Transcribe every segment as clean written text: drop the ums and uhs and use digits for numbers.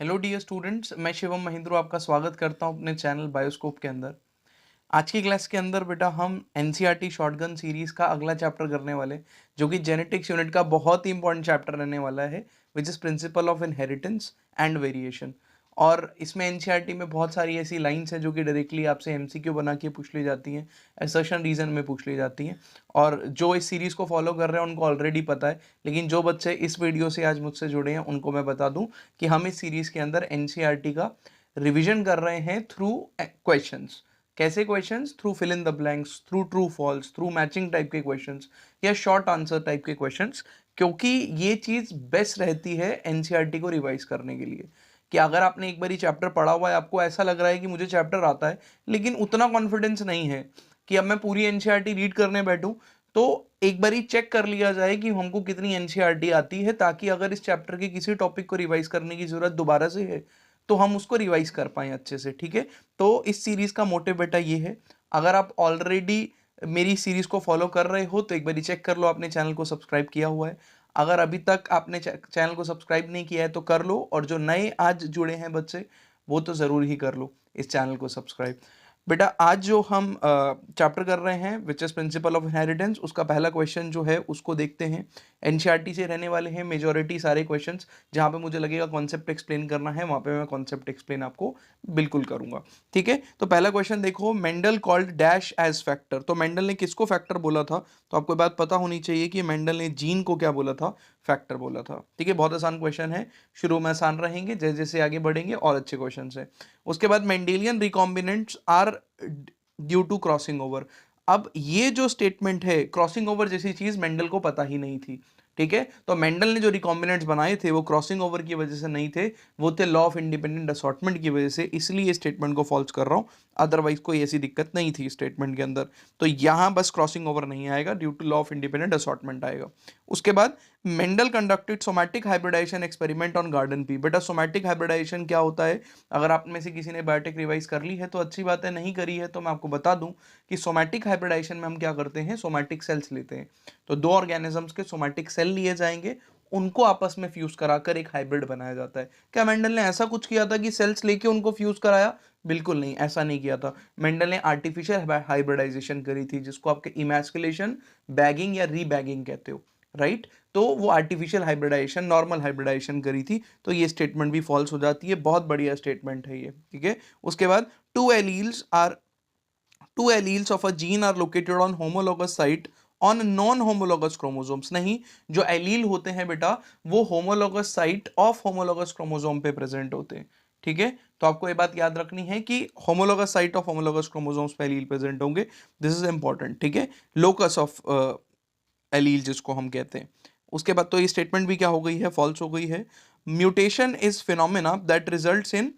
Hello dear students, मैं शिवम महिंद्रो आपका स्वागत करता हूं अपने चैनल बायोस्कोप के अंदर। आज की क्लास के अंदर बेटा हम एनसीईआरटी शॉटगन सीरीज का अगला चैप्टर करने वाले, जो कि जेनेटिक्स यूनिट का बहुत ही इंपॉर्टेंट चैप्टर रहने वाला है, which is principle of inheritance and variation. और इसमें एनसीईआरटी में बहुत सारी ऐसी लाइंस हैं जो कि डायरेक्टली आपसे एमसीक्यू बना के पूछ ली जाती हैं, असर्शन रीजन में पूछ ली जाती हैं। और जो इस सीरीज़ को फॉलो कर रहे हैं उनको ऑलरेडी पता है, लेकिन जो बच्चे इस वीडियो से आज मुझसे जुड़े हैं उनको मैं बता दूं कि हम इस सीरीज़ के अंदर एनसीईआरटी का रिविजन कर रहे हैं थ्रू क्वेश्चंस। कैसे questions? Through fill in the blanks, through true false, through matching type के क्वेश्चंस या शॉर्ट आंसर टाइप के क्वेश्चंस। क्योंकि ये चीज़ बेस्ट रहती है एनसीईआरटी को रिवाइज करने के लिए, कि अगर आपने एक बार चैप्टर पढ़ा हुआ है, आपको ऐसा लग रहा है कि मुझे चैप्टर आता है, लेकिन उतना कॉन्फिडेंस नहीं है कि अब मैं पूरी एनसीईआरटी रीड करने बैठूं, तो एक बार चेक कर लिया जाए कि हमको कितनी एनसीईआरटी आती है, ताकि अगर इस चैप्टर के किसी टॉपिक को रिवाइज करने की जरूरत दोबारा से है तो हम उसको रिवाइज कर पाए अच्छे से। ठीक है, तो इस सीरीज का मोटिव बेटा ये है। अगर आप ऑलरेडी मेरी सीरीज को फॉलो कर रहे हो तो एक बार चेक कर लो आपने चैनल को सब्सक्राइब किया हुआ है। अगर अभी तक आपने चैनल को सब्सक्राइब नहीं किया है तो कर लो, और जो नए आज जुड़े हैं बच्चे, वो तो ज़रूर ही कर लो इस चैनल को सब्सक्राइब। बेटा आज जो हम चैप्टर कर रहे हैं which is principle of inheritance, उसका पहला क्वेश्चन जो है उसको देखते हैं। एनसीईआरटी से रहने वाले हैं मेजॉरिटी सारे क्वेश्चंस। जहाँ पे मुझे लगेगा कॉन्सेप्ट एक्सप्लेन करना है, वहाँ पे मैं कॉन्सेप्ट एक्सप्लेन आपको बिल्कुल करूँगा। ठीक है, तो पहला क्वेश्चन देखो, Mendel called dash age factor. तो मेंडल ने किसको फैक्टर बोला था? तो आपको बात पता होनी चाहिए कि मेंडल ने जीन को क्या बोला था? फैक्टर बोला था। ठीक है, बहुत आसान क्वेश्चन है, शुरू में आसान रहेंगे, जैसे जैसे आगे बढ़ेंगे और अच्छे क्वेश्चन है। उसके बाद Mendelian recombinants are due to crossing over. अब ये जो स्टेटमेंट है, क्रॉसिंग ओवर जैसी चीज मेंडल को पता ही नहीं थी। ठीक है, तो मेंडल ने जो रिकॉम्बिनेंट्स बनाए थे वो क्रॉसिंग ओवर की वजह से नहीं थे, वो थे लॉ ऑफ इंडिपेंडेंट असॉर्टमेंट की वजह से। इसलिए स्टेटमेंट को फॉल्स कर रहा हूं, अदरवाइज कोई ऐसी दिक्कत नहीं थी स्टेटमेंट के अंदर। तो यहां बस क्रॉसिंग ओवर नहीं आएगा, due to law of independent assortment आएगा। उसके बाद Mendel conducted somatic hybridisation experiment on garden pea. बेटा सोमैटिक हाइब्रिडाइजेशन क्या होता है? अगर आप में से किसी ने बायोटेक रिवाइज कर ली है तो अच्छी बात है, नहीं करी है तो मैं आपको बता दूं कि सोमैटिक हाइब्रिडाइजेशन में हम क्या करते हैं, सोमैटिक सेल्स लेते हैं। तो दो ऑर्गेनिजम्स के सोमैटिक सेल लिए जाएंगे, उनको आपस में फ्यूज कराकर एक हाइब्रिड बनाया जाता है। क्या मेंडल ने ऐसा कुछ किया था कि सेल्स लेके उनको फ्यूज कराया? बिल्कुल नहीं, ऐसा नहीं किया था। मेंडल ने आर्टिफिशियल हाइब्रिडाइजेशन करी थी, जिसको आपके इमैस्कुलेशन, बैगिंग या रीबैगिंग कहते हो, राइट। तो वो आर्टिफिशियल हाइब्रिडाइजेशन, नॉर्मल हाइब्रिडाइजेशन करी थी, तो ये स्टेटमेंट भी फॉल्स हो जाती है। बहुत बढ़िया स्टेटमेंट है ये। ठीक है, उसके बाद two alleles of a gene are located on homologous site on non homologous chromosomes. नहीं, जो एलील होते हैं बेटा वो homologous site of homologous chromosome पे प्रेजेंट होते हैं। ठीक है, तो आपको ये बात याद रखनी है कि homologous site of homologous chromosomes पे एलील प्रेजेंट होंगे। This is important. ठीक है, लोकस ऑफ एलील जिसको हम कहते हैं। उसके बाद तो ये स्टेटमेंट भी क्या हो गई है, फॉल्स हो गई है। Mutation is phenomena that results in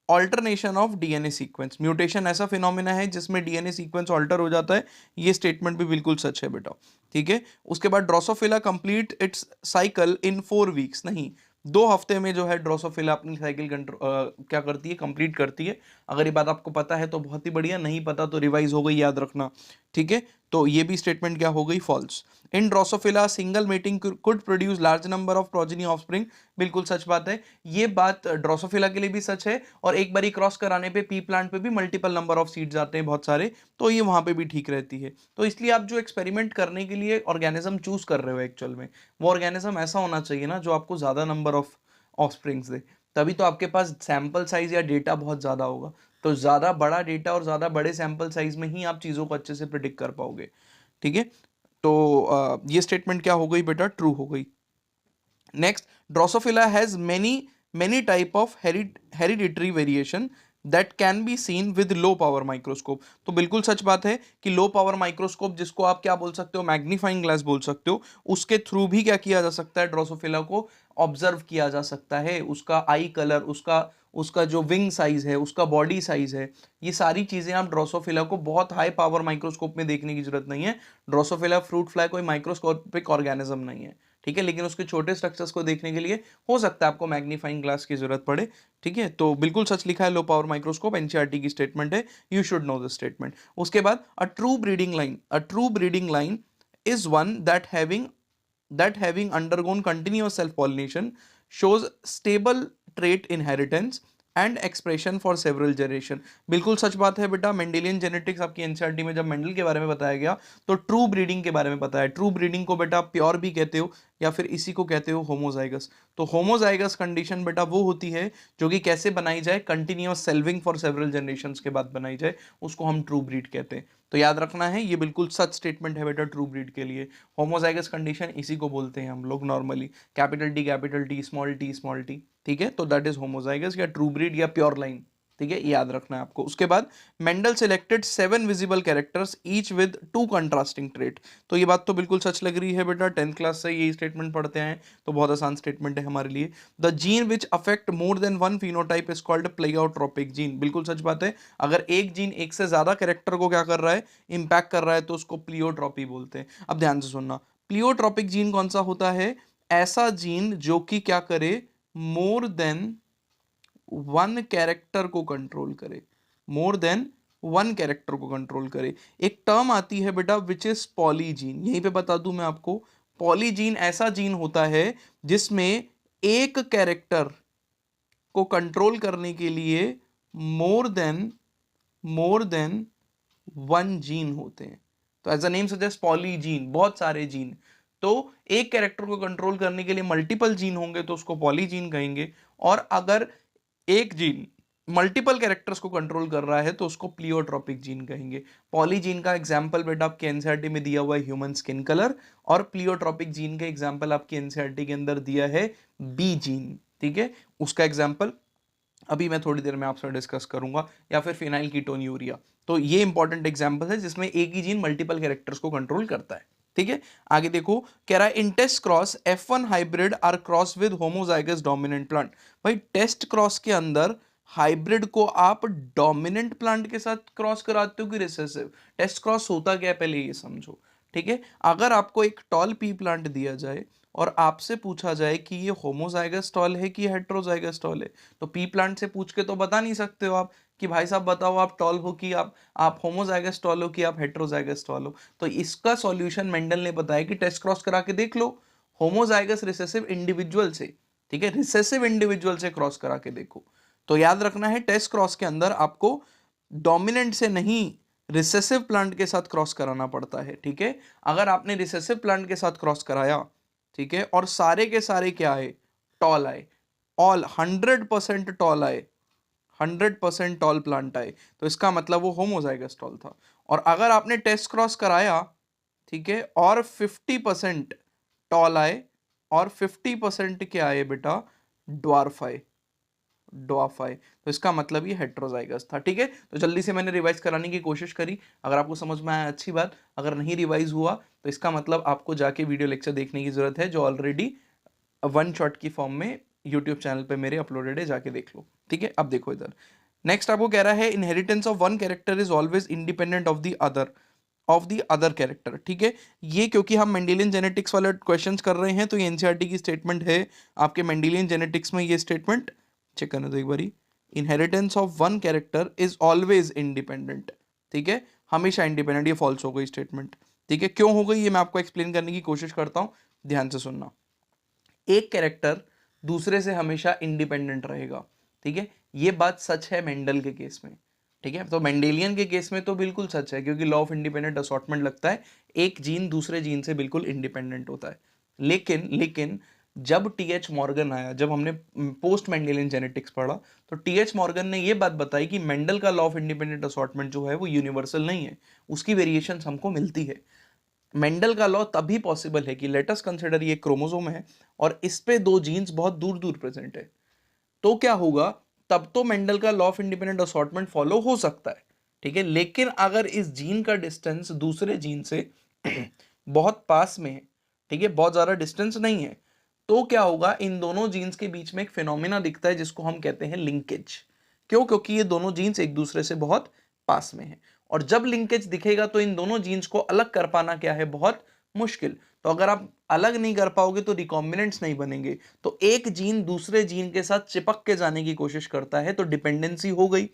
alternation of DNA sequence. Mutation ऐसा फिनोमिना है जिसमें डीएनए सीक्वेंस ऑल्टर हो जाता है। ये स्टेटमेंट भी बिल्कुल सच है बेटा। ठीक है, उसके बाद Drosophila complete it's cycle in 4 weeks. नहीं, 2 हफ्ते में जो है ड्रोसोफिला अपनी साइकिल क्या करती है, कंप्लीट करती है। अगर ये बात आपको पता है तो बहुत ही बढ़िया, नहीं पता तो रिवाइज हो गई, याद रखना। ठीक है, तो ये भी स्टेटमेंट क्या हो गई, false. In Drosophila single mating could produce large number of progeny offspring. बिल्कुल सच बात है, ये बात ड्रोसोफिला के लिए भी सच है, और एक बारी क्रॉस कराने पे पी प्लांट पे भी मल्टीपल नंबर ऑफ सीड्स आते हैं बहुत सारे, तो ये वहां पे भी ठीक रहती है। तो इसलिए आप जो एक्सपेरिमेंट करने के लिए ऑर्गेनिज्म चूज कर रहे हो एक्चुअल में, वो ऑर्गेनिज्म ऐसा होना चाहिए ना जो आपको ज्यादा नंबर ऑफ ऑफस्प्रिंग्स दे, तभी तो आपके पास सैंपल साइज या डेटा बहुत ज्यादा होगा। तो ज्यादा बड़ा डेटा और ज्यादा बड़े सैंपल साइज में ही आप चीजों को अच्छे से प्रिडिक्ट कर पाओगे। ठीक है, तो ये स्टेटमेंट क्या हो गई बेटा, ट्रू हो गई। Next, Drosophila has many type of hereditary variation that can be seen with low power microscope. तो बिल्कुल सच बात है कि लो पावर माइक्रोस्कोप, जिसको आप क्या बोल सकते हो, मैग्नीफाइंग ग्लास बोल सकते हो, उसके थ्रू भी क्या किया जा सकता है, ड्रोसोफिला को ऑब्जर्व किया जा सकता है। उसका आई कलर, उसका उसका जो विंग साइज है, उसका बॉडी साइज है, ये सारी चीजें आप ड्रोसोफिला को बहुत हाई पावर माइक्रोस्कोप में देखने की जरूरत नहीं है। ड्रोसोफिला फ्रूट फ्लाई कोई माइक्रोस्कोपिक ऑर्गेनिज्म नहीं है। ठीक है, लेकिन उसके छोटे स्ट्रक्चर्स को देखने के लिए हो सकता है आपको मैग्नीफाइंग ग्लास की जरूरत पड़े। ठीक है, तो बिल्कुल सच लिखा है, लो पावर माइक्रोस्कोप एनसीईआरटी की स्टेटमेंट है, you should know this statement. उसके बाद a true breeding line is one that having undergone continuous self pollination shows stable trait inheritance and expression for several generation. बिल्कुल सच बात है बेटा, Mendelian genetics आपकी एनसीईआरटी में जब मेंडल के बारे में बताया गया तो ट्रू ब्रीडिंग के बारे में बताया। ट्रू ब्रीडिंग को बेटा प्योर भी कहते हो या फिर इसी को कहते हो होमोजाइगस। तो होमोजाइगस कंडीशन बेटा वो होती है जो कि कैसे बनाई जाए, कंटिन्यूअस सेल्विंग फॉर सेवरल जनरेशंस के बाद बनाई जाए, उसको हम ट्रू ब्रीड कहते हैं। तो याद रखना है, ये बिल्कुल सच स्टेटमेंट है बेटा ट्रू ब्रीड के लिए। होमोजाइगस कंडीशन इसी को बोलते हैं हम लोग normally, capital T small T, ठीक है। तो दैट इज होमोजाइगस या ट्रू ब्रीड या प्योर लाइन, ठीक है, याद रखना है आपको। उसके बाद Mendel selected 7 visible characters each with 2 contrasting trait. तो ये बात तो बिल्कुल सच लग रही है बेटा, 10th क्लास से यही स्टेटमेंट पढ़ते हैं, तो बहुत आसान स्टेटमेंट है हमारे लिए। The gene which affect more than one phenotype is called pleiotropic gene. बिल्कुल सच बात है, अगर एक जीन एक से ज्यादा कैरेक्टर को क्या कर रहा है, इंपैक्ट कर रहा है, तो उसको प्लियोट्रॉपी बोलते हैं। अब ध्यान से सुनना, प्लियोट्रॉपिक जीन कौन सा होता है, ऐसा जीन जो कि क्या करे, मोर देन वन कैरेक्टर को कंट्रोल करे, मोर देन वन कैरेक्टर को कंट्रोल करे। एक टर्म आती है बेटा विच इज पॉलीजीन, यहीं पे बता दूं मैं आपको, पॉलीजीन ऐसा जीन होता है जिसमें एक कैरेक्टर को कंट्रोल करने के लिए मोर देन वन जीन होते हैं। तो as a name suggest polygene, बहुत सारे जीन। तो एक कैरेक्टर को कंट्रोल करने के लिए मल्टीपल जीन होंगे तो उसको पॉलीजीन कहेंगे, और अगर एक जीन मल्टीपल कैरेक्टर्स को कंट्रोल कर रहा है तो उसको प्लियोट्रॉपिक जीन कहेंगे। पॉलीजीन का एग्जांपल बेटा आपके एनसीईआरटी में दिया हुआ है ह्यूमन स्किन कलर, और प्लियोट्रॉपिक जीन का एग्जांपल आपकी एनसीईआरटी के अंदर दिया है बी जीन, ठीक है। उसका एग्जांपल अभी मैं थोड़ी देर में आपसे डिस्कस करूंगा, या फिर फिनाइल कीटोन यूरिया। तो ये इंपॉर्टेंट एग्जांपल है जिसमें एक ही जीन मल्टीपल कैरेक्टर्स को कंट्रोल करता है, ठीक है। आगे देखो, कह रहा है in test cross F1 hybrid are cross with homozygous dominant plant. भाई टेस्ट क्रॉस के अंदर हाइब्रिड को आप डोमिनेंट प्लांट के साथ क्रॉस कराते हो कि रिसेसिव। टेस्ट क्रॉस होता क्या है पहले ये समझो, ठीक है। अगर आपको एक टॉल पी प्लांट दिया जाए और आपसे पूछा जाए कि ये होमोजाइगस टॉल है कि हेट्रोजाइगस टॉल है, तो पी प्लांट से पूछ के तो बता नहीं सकते हो आप कि भाई साहब बताओ आप टॉल हो कि आप होमोजाइगस टॉल हो कि आप हेट्रोजाइगस टॉल हो। तो इसका सॉल्यूशन मेंडल ने बताया कि टेस्ट क्रॉस करा के देख लो होमोजाइगस रिसेसिव इंडिविजुअल से, ठीक है, रिसेसिव इंडिविजुअल से क्रॉस करा के देखो। तो याद रखना है, टेस्ट क्रॉस के अंदर आपको डोमिनेंट से नहीं रिसेसिव प्लांट के साथ क्रॉस कराना पड़ता है, ठीक है। अगर आपने रिसेसिव प्लांट के साथ क्रॉस कराया, ठीक है, और सारे के सारे क्या आए, टॉल आए, ऑल 100% टॉल आए, 100% टॉल प्लांट आए, तो इसका मतलब वो होमोजाइगस टॉल था। और अगर आपने टेस्ट क्रॉस कराया, ठीक है, और 50% टॉल आए और 50% क्या आए बेटा, ड्वार्फ आए, ड्वार्फ आए, तो इसका मतलब ये हेट्रोजाइगस था, ठीक है। तो जल्दी से मैंने रिवाइज कराने की कोशिश करी, अगर आपको समझ में आया अच्छी बात, अगर नहीं रिवाइज हुआ तो इसका मतलब आपको जाके वीडियो लेक्चर देखने की जरूरत है जो ऑलरेडी वन शॉट की फॉर्म में यूट्यूब चैनल पे मेरे अपलोडेड है, जाके देख लो, ठीक है। अब देखो इधर, नेक्स्ट आपको कह रहा है inheritance of one character is always independent of the other character, ठीक है। ये क्योंकि हम मेंडेलियन जेनेटिक्स वाले क्वेश्चंस कर रहे हैं तो ये एनसीईआरटी की स्टेटमेंट है। आपके मेंडेलियन जेनेटिक्स में ये स्टेटमेंट चेक करने दो एक बारी, inheritance of one character is always independent, ठीक है, हमेशा इंडिपेंडेंट। ये फॉल्स हो गई स्टेटमेंट, ठीक है। क्यों हो गई ये मैं आपको एक्सप्लेन करने की कोशिश करता हूं, ध्यान से सुनना। एक कैरेक्टर दूसरे से हमेशा इंडिपेंडेंट रहेगा, ठीक है, ये बात सच है मेंडल के केस में, ठीक है। तो मेंडेलियन के केस में तो बिल्कुल सच है क्योंकि लॉ ऑफ इंडिपेंडेंट असॉर्टमेंट लगता है, एक जीन दूसरे जीन से बिल्कुल इंडिपेंडेंट होता है। लेकिन जब टीएच मॉर्गन आया, जब हमने पोस्ट मेंडेलियन जेनेटिक्स पढ़ा, तो टीएच मॉर्गन ने यह बात बताई कि मेंडल का लॉ ऑफ इंडिपेंडेंट असॉर्टमेंट जो है वो यूनिवर्सल नहीं है, उसकी वेरिएशंस हमको मिलती है। मेंडल का लॉ तभी पॉसिबल है कि लेट अस कंसीडर ये क्रोमोसोम है और इस पे दो जीन्स बहुत दूर दूर प्रेजेंट है, तो क्या होगा, तब तो मेंडल का law of independent assortment follow हो सकता है, ठीक है। लेकिन अगर इस जीन का डिस्टेंस दूसरे जीन से बहुत पास में है, ठीक है, बहुत ज्यादा डिस्टेंस नहीं है, तो क्या होगा, इन दोनों जीन्स के बीच में एक फिनोमिना दिखता है जिसको हम कहते हैं लिंकेज। क्यों, क्योंकि ये दोनों जीन्स एक दूसरे से बहुत पास में है, और जब लिंकेज दिखेगा तो इन दोनों जीन्स को अलग कर पाना क्या है, बहुत मुश्किल। तो अगर आप अलग नहीं कर पाओगे तो रिकॉम्बिनेंट्स नहीं बनेंगे, तो एक जीन दूसरे जीन के साथ चिपक के जाने की कोशिश करता है, तो डिपेंडेंसी हो गई,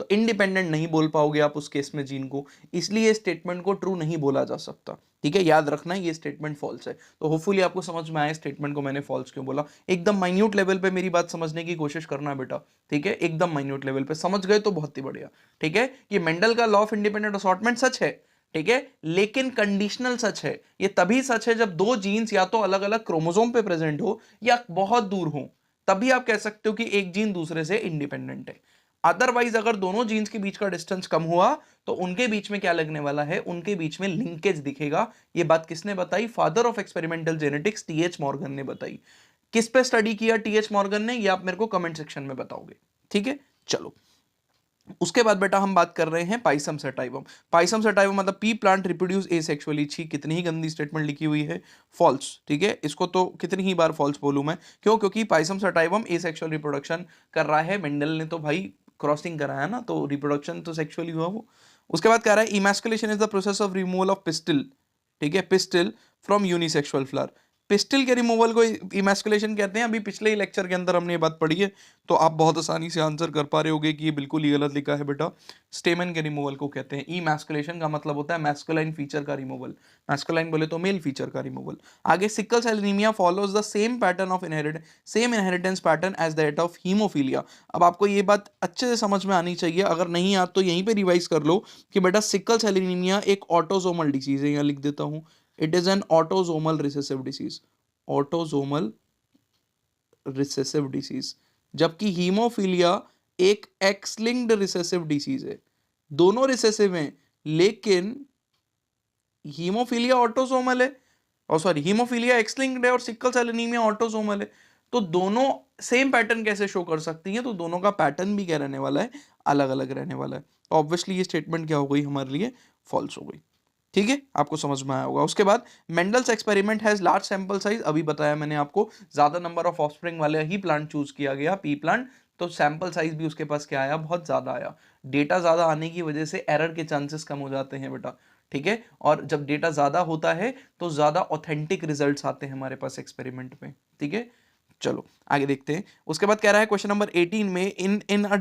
तो इंडिपेंडेंट नहीं बोल पाओगे आप उस केस में जीन को, इसलिए स्टेटमेंट को ट्रू नहीं बोला जा सकता, ठीक है, याद रखना ये स्टेटमेंट फॉल्स है। तो होपफुली आपको समझ में आया स्टेटमेंट को मैंने फॉल्स क्यों बोला। एकदम माइन्यूट लेवल पे मेरी बात समझने की कोशिश करना बेटा, ठीक है, एकदम माइन्यूट लेवल पे समझ गए तो बहुत ही बढ़िया। ठीक है, ये मेंडल का लॉ ऑफ इंडिपेंडेंट असॉर्टमेंट सच है, ठीक है, लेकिन कंडीशनल सच है। ये तभी सच है जब दो जीन्स या तो अलग अलग क्रोमोसोम पे प्रेजेंट हो या बहुत दूर हो, तभी आप कह सकते हो कि एक जीन दूसरे से इंडिपेंडेंट है। अदरवाइज अगर दोनों जीन्स के बीच का डिस्टेंस कम हुआ तो उनके बीच में क्या लगने वाला है, उनके बीच में लिंकेज दिखेगा। ये बात किसने बताई? Father of experimental genetics T H Morgan ने बताई। किस पे स्टडी किया टीएच मॉर्गन ने, ये आप मेरे को कमेंट सेक्शन में बताओगे। ठीक है, चलो उसके बाद बेटा हम बात कर रहे हैं पाइसम सटाइवम। पाइसम सटाइवम मतलब पी प्लांट रिप्रोड्यूस एसेक्सुअली। छी, कितनी ही गंदी स्टेटमेंट लिखी हुई है, फॉल्स। ठीक है, इसको तो कितनी ही बार फॉल्स बोलूं मैं, क्यों? क्योंकि पाइसम सटाइवम एसेक्सुअल रिप्रोडक्शन कर रहा है। मेंडल ने तो भाई क्रॉसिंग कराया ना, तो रिप्रोडक्शन तो सेक्सुअली हुआ वो। उसके बाद कह रहा है emasculation is the process of removal of pistil, ठीक है, pistil from unisexual flower. Pistil के रिमूवल को इमैस्कुलेशन कहते हैं। अभी पिछले ही लेक्चर के अंदर हमने ये बात पढ़ी है, तो आप बहुत आसानी से आंसर कर पा रहे होगे कि ये बिल्कुल ही गलत लिखा है बेटा। स्टेमन के रिमूवल को कहते हैं इमैस्कुलेशन। का मतलब होता है मैस्कुलाइन फीचर का रिमूवल, मैस्कुलाइन बोले तो मेल फीचर का रिमूवल। आगे sickle cell anaemia follows the same pattern of same inheritance pattern as that of haemophilia. अब आपको ये बात अच्छे से समझ में आनी चाहिए, अगर नहीं याद तो यहीं पे रिवाइज कर लो कि बेटा सिकल सेल एनीमिया एक ऑटोसोमल डिसीज है। यहाँ लिख देता हूँ, it is an autosomal recessive disease, autosomal recessive disease. जबकि हीमोफीलिया एक एक्स लिंक्ड रिसेसिव डिसीज है। दोनों रिसेसिव हैं, लेकिन हीमोफीलिया ऑटोसोमल है, और सॉरी हीमोफीलिया एक्स लिंक्ड है और सिकल सेल एनीमिया ऑटोसोमल है। तो दोनों सेम पैटर्न कैसे शो कर सकती हैं? तो दोनों का पैटर्न भी क्या रहने वाला है, अलग अलग रहने वाला है। तो ऑब्वियसली ये स्टेटमेंट क्या हो गई हमारे लिए, फॉल्स हो गई। ठीक है, आपको समझ में आया होगा। उसके बाद Mendel's experiment has large sample size. अभी बताया मैंने आपको, ज्यादा नंबर ऑफ ऑफस्प्रिंग वाले ही प्लांट चूज किया गया, पी प्लांट, तो सैंपल साइज भी उसके पास क्या आया, बहुत ज्यादा आया। डेटा ज्यादा आने की वजह से एरर के चांसेस कम हो जाते हैं बेटा। ठीक है, और जब डेटा ज्यादा होता है तो ज्यादा ऑथेंटिक रिजल्ट्स आते हैं हमारे पास एक्सपेरिमेंट में। ठीक है, चलो आगे देखते हैं। उसके बाद कह रहा है क्वेश्चन नंबर 18 में, in a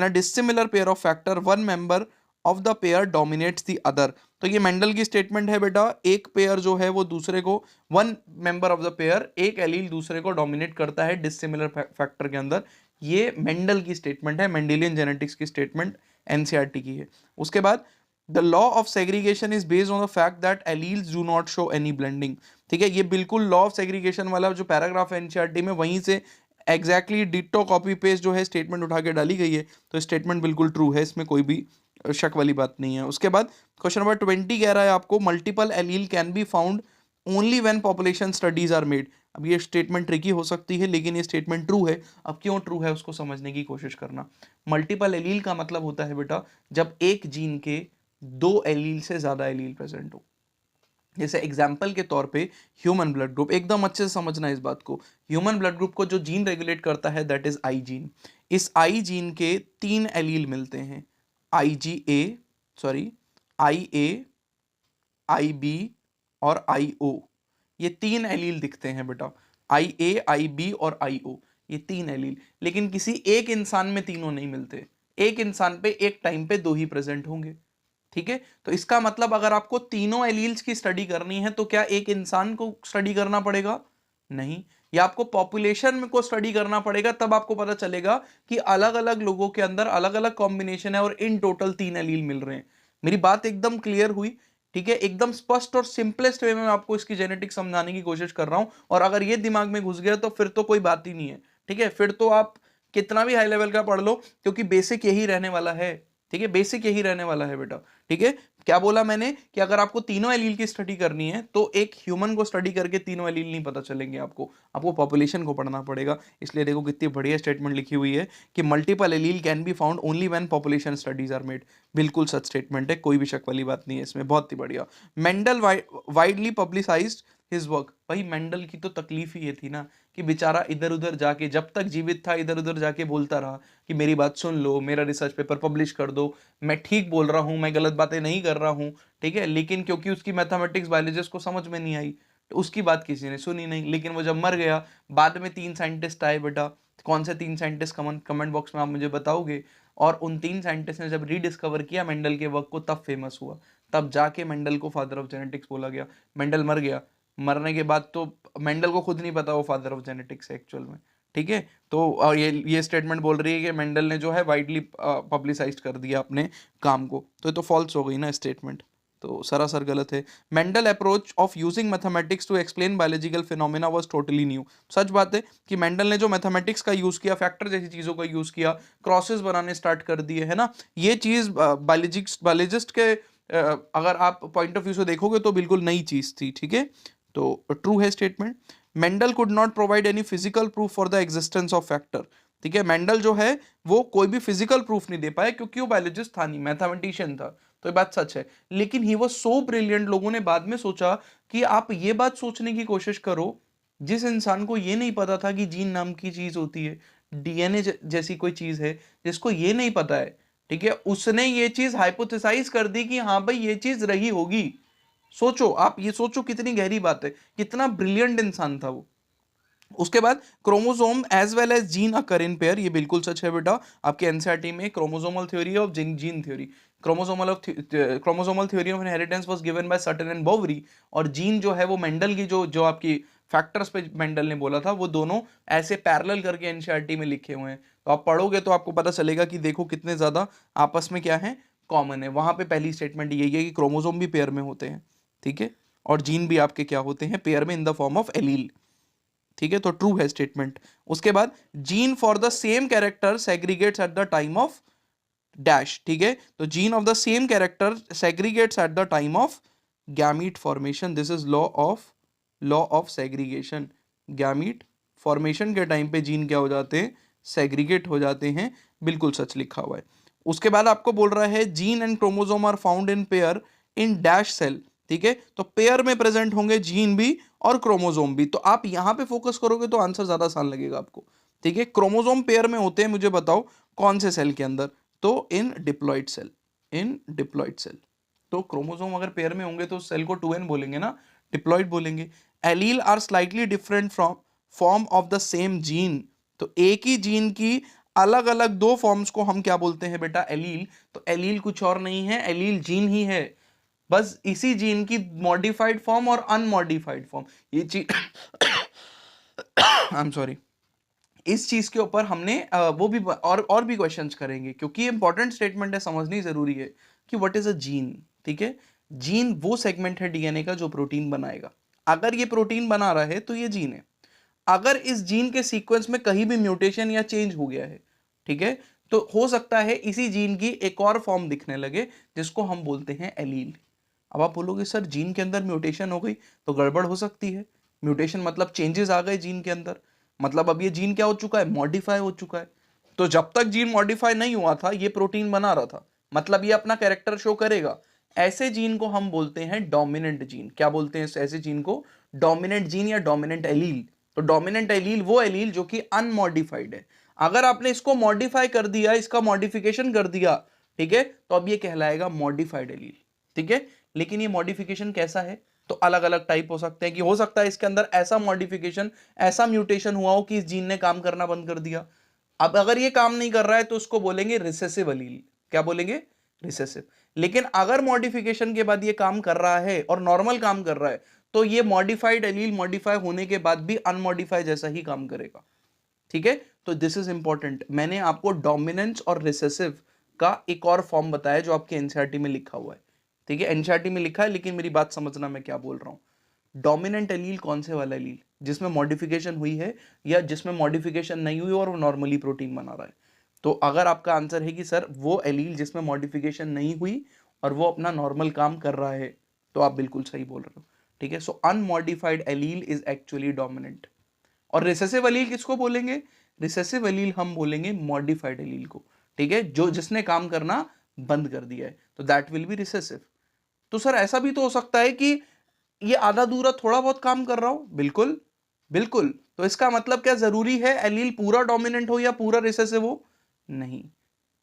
dissimilar pair of factor one member of the pair dominates the other. तो ये मेंडल की स्टेटमेंट है बेटा, एक पेयर जो है वो दूसरे को, one member of the pair, एक एलील दूसरे को डोमिनेट करता है डिसिमिलर फैक्टर के अंदर। ये मेंडल की स्टेटमेंट है, मेंडेलियन जेनेटिक्स की स्टेटमेंट, एनसीईआरटी की है। उसके बाद the law of segregation is based on the fact that alleles do not show any blending. ठीक है, ये बिल्कुल लॉ ऑफ सेग्रीगेशन वाला जो पैराग्राफ है एनसीईआरटी में, वहीं से एग्जैक्टली डिट्टो कॉपी पेस्ट जो है स्टेटमेंट उठा के डाली गई है। तो स्टेटमेंट बिल्कुल ट्रू है, इसमें कोई भी शक वाली बात नहीं है। उसके बाद क्वेश्चन नंबर 20 कह रहा है आपको, multiple allele can be found only when population studies are made. अब ये स्टेटमेंट ट्रिकी हो सकती है, लेकिन ये स्टेटमेंट ट्रू है। अब क्यों ट्रू है उसको समझने की कोशिश करना। मल्टीपल एलील का मतलब होता है बेटा, जब एक जीन के दो एलील से ज्यादा एलील प्रेजेंट हो। जैसे एग्जाम्पल के तौर पे ह्यूमन ब्लड ग्रुप, एकदम अच्छे से समझना इस बात को। ह्यूमन ब्लड ग्रुप को जो जीन रेगुलेट करता है दैट इज आई जीन। इस आई जीन के तीन एलील मिलते हैं, आई जी ए, sorry I A, I B और आई ओ। ये तीन एलील दिखते हैं बेटा, आई ए, आई बी और आई ओ, ये तीन एलील। लेकिन किसी एक इंसान में तीनों नहीं मिलते, एक इंसान पे एक टाइम पे दो ही प्रेजेंट होंगे। ठीक है, तो इसका मतलब अगर आपको तीनों एलील्स की स्टडी करनी है तो क्या एक इंसान को स्टडी करना पड़ेगा? नहीं, या आपको पॉपुलेशन में को स्टडी करना पड़ेगा, तब आपको पता चलेगा कि अलग अलग लोगों के अंदर अलग अलग कॉम्बिनेशन है और इन टोटल तीन एलील मिल रहे हैं। मेरी बात एकदम क्लियर हुई? ठीक है, एकदम स्पष्ट और सिंपलेस्ट वे में मैं आपको इसकी जेनेटिक्स समझाने की कोशिश कर रहा हूं, और अगर ये दिमाग में घुस गया तो फिर तो कोई बात ही नहीं है। ठीक है, फिर तो आप कितना भी हाई लेवल का पढ़ लो, क्योंकि बेसिक यही रहने वाला है। ठीक है, बेसिक यही रहने वाला है बेटा। ठीक है, क्या बोला मैंने कि अगर आपको तीनों एलील की स्टडी करनी है तो एक ह्यूमन को स्टडी करके तीनों एलील नहीं पता चलेंगे आपको, आपको पॉपुलेशन को पढ़ना पड़ेगा। इसलिए देखो कितनी बढ़िया स्टेटमेंट लिखी हुई है कि multiple allele can be found only when population studies are made. बिल्कुल सच स्टेटमेंट है, कोई भी शक वाली बात नहीं है इसमें, बहुत ही बढ़िया। Mendel widely publicised his work. भाई मेंडल की तो तकलीफ ही ये थी ना कि बेचारा इधर उधर जाके, जब तक जीवित था इधर उधर जाके बोलता रहा कि मेरी बात सुन लो, मेरा रिसर्च पेपर पब्लिश कर दो, मैं ठीक बोल रहा हूं, मैं गलत बातें नहीं कर रहा हूं। ठीक है, लेकिन क्योंकि उसकी मैथमेटिक्स बायोलॉजिस्ट को समझ में नहीं आई, तो उसकी बात किसी ने सुनी नहीं। लेकिन वो जब मर गया, बाद में तीन साइंटिस्ट आए बेटा। कौन से तीन साइंटिस्ट, कमेंट बॉक्स में आप मुझे बताओगे। और उन तीन साइंटिस्ट ने जब रीडिस्कवर किया मेंडल के वर्क को, तब फेमस हुआ। तब जाके मेंडल को फादर ऑफ जेनेटिक्स बोला गया। मेंडल मर गया, मरने के बाद तो मेंडल को खुद नहीं पता वो फादर ऑफ जेनेटिक्स है एक्चुअल में, ठीक है। तो ये स्टेटमेंट बोल रही है कि मेंडल ने जो है वाइडली पब्लिसाइज कर दिया अपने काम को, तो ये तो फॉल्स हो गई ना स्टेटमेंट, तो सरासर गलत है। Mendel approach of using mathematics to explain biological phenomena was totally new. सच बात है कि मेंडल ने जो मैथमेटिक्स का यूज किया, फैक्टर जैसी चीजों का यूज किया, क्रॉसेस बनाने स्टार्ट कर दिए, है ना, ये चीज बायोलॉजिस्ट के अगर आप पॉइंट ऑफ व्यू से देखोगे तो बिल्कुल नई चीज थी, ठीक है। तो ट्रू है statement. Mendel could not provide any physical proof for the existence of factor, ठीक है। मेंडल जो है वो कोई भी फिजिकल प्रूफ नहीं दे पाए क्योंकि वो बायोलॉजिस्ट था नहीं, मैथमेटिशियन था, तो ये बात सच है। लेकिन ही वाज सो ब्रिलियंट, लोगों ने बाद में सोचा कि आप ये बात सोचने की कोशिश करो, जिस इंसान को ये नहीं पता था कि जीन नाम की चीज होती है, डीएनए जैसी कोई चीज है, जिसको ये नहीं पता है, ठीक है, उसने ये चीज हाइपोथेसाइज कर दी कि हाँ भाई ये चीज रही होगी। सोचो, आप ये सोचो कितनी गहरी बात है, कितना ब्रिलियंट इंसान था वो। उसके बाद chromosome as well as gene occur in pair, ये बिल्कुल सच है बेटा, आपके एनसीईआरटी में chromosomal theory of gene theory, chromosomal theory of inheritance was given by Sutton and Boveri, और जीन जो है वो मेंडल की जो जो आपकी फैक्टर्स पे मेंडल ने बोला था, वो दोनों ऐसे पैरेलल करके एनसीईआरटी में लिखे हुए हैं। तो आप पढ़ोगे तो आपको पता चलेगा कि देखो कितने ज्यादा आपस में क्या है, कॉमन है। वहां पे पहली स्टेटमेंट यही है कि क्रोमोसोम भी पेयर में होते हैं, ठीक है, और जीन भी आपके क्या होते हैं, पेयर में, in the form of allele, ठीक है। तो ट्रू है स्टेटमेंट। उसके बाद gene for the same character segregates at the time of dash, ठीक है। तो gene of the same character segregates at the time of gamete formation, this is law of segregation. Gamete formation के time पे gene क्या हो जाते हैं, segregate हो जाते हैं, बिल्कुल सच लिखा हुआ है। उसके बाद आपको बोल रहा है gene and chromosome are found in pair in dash cell, ठीक है। तो पेयर में प्रेजेंट होंगे जीन भी और क्रोमोसोम भी, तो आप यहां पे फोकस करोगे तो आंसर ज्यादा आसान लगेगा आपको, ठीक है। क्रोमोसोम पेयर में होते हैं, मुझे बताओ कौन से सेल के अंदर, तो इन डिप्लॉइड सेल, इन डिप्लॉइड सेल। तो क्रोमोसोम अगर पेयर में होंगे तो सेल को 2n बोलेंगे ना, डिप्लॉइड बोलेंगे। Allele are slightly different from form of the same gene, तो एक ही जीन की अलग अलग दो फॉर्म्स को हम क्या बोलते हैं बेटा, एलील। तो एलील कुछ और नहीं है, एलील जीन ही है, बस इसी जीन की मॉडिफाइड फॉर्म और अनमॉडिफाइड फॉर्म, ये चीज आई एम सॉरी, इस चीज के ऊपर हमने वो भी और भी क्वेश्चंस करेंगे, क्योंकि इंपॉर्टेंट स्टेटमेंट है, समझनी जरूरी है कि व्हाट इज अ जीन, ठीक है। जीन वो सेगमेंट है डीएनए का जो प्रोटीन बनाएगा, अगर ये प्रोटीन बना रहा है तो ये जीन है। अगर इस जीन के सीक्वेंस में कहीं भी म्यूटेशन या चेंज हो गया है, ठीक है, तो हो सकता है इसी जीन की एक और फॉर्म दिखने लगे जिसको हम बोलते हैं एलील। अब आप बोलोगे सर जीन के अंदर म्यूटेशन हो गई तो गड़बड़ हो सकती है, म्यूटेशन मतलब चेंजेस आ गए जीन के अंदर, मतलब अब ये जीन क्या हो चुका है, मॉडिफाई हो चुका है। तो जब तक जीन मॉडिफाई नहीं हुआ था ये प्रोटीन बना रहा था, मतलब ये अपना कैरेक्टर शो करेगा। ऐसे जीन को हम बोलते हैं डोमिनेंट जीन। क्या बोलते हैं ऐसे जीन को, डोमिनेंट जीन या डोमिनेंट एलील। तो डोमिनेंट एलील वो एलील जो कि अनमॉडिफाइड है, अगर आपने इसको मॉडिफाई कर दिया, इसका मॉडिफिकेशन कर दिया, ठीक है, तो अब ये कहलाएगा मॉडिफाइड एलील, ठीक है। लेकिन ये मॉडिफिकेशन कैसा है, तो अलग अलग टाइप हो सकते हैं, कि हो सकता है इसके अंदर ऐसा मॉडिफिकेशन, ऐसा म्यूटेशन हुआ हो कि इस जीन ने काम करना बंद कर दिया। अब अगर ये काम नहीं कर रहा है तो उसको बोलेंगे रिसेसिव एलील। क्या बोलेंगे, रिसेसिव। लेकिन अगर मॉडिफिकेशन के बाद ये काम कर रहा है और नॉर्मल काम कर रहा है, तो ये मॉडिफाइड एलील मॉडिफाई होने के बाद भी अनमॉडिफाई जैसा ही काम करेगा, ठीक है। तो दिस इज इंपॉर्टेंट, मैंने आपको डोमिनेंस और रिसेसिव का एक और फॉर्म बताया जो आपके एनसीईआरटी में लिखा हुआ है, ठीक है। एनसीईआरटी में लिखा है, लेकिन मेरी बात समझना मैं क्या बोल रहा हूं। डोमिनेंट एलील कौन से वाला एलील, जिसमें मॉडिफिकेशन हुई है या जिसमें मॉडिफिकेशन नहीं हुई और वो नॉर्मली प्रोटीन बना रहा है। तो अगर आपका आंसर है कि सर वो एलील जिसमें मॉडिफिकेशन नहीं हुई और वो अपना नॉर्मल काम कर रहा है, तो आप बिल्कुल सही बोल रहे हो, ठीक है। So unmodified allele is actually dominant. और रिसेसिव एलील किसको बोलेंगे, रिसेसिव एलील हम बोलेंगे मॉडिफाइड एलील को, ठीक है, जो जिसने काम करना बंद कर दिया है, तो दैट विल बी रिसेसिव। तो सर ऐसा भी तो हो सकता है कि ये आधा दूरा थोड़ा बहुत काम कर रहा हो, बिल्कुल बिल्कुल। तो इसका मतलब क्या जरूरी है एलील पूरा डोमिनेंट हो या पूरा रिसेसिव हो, नहीं।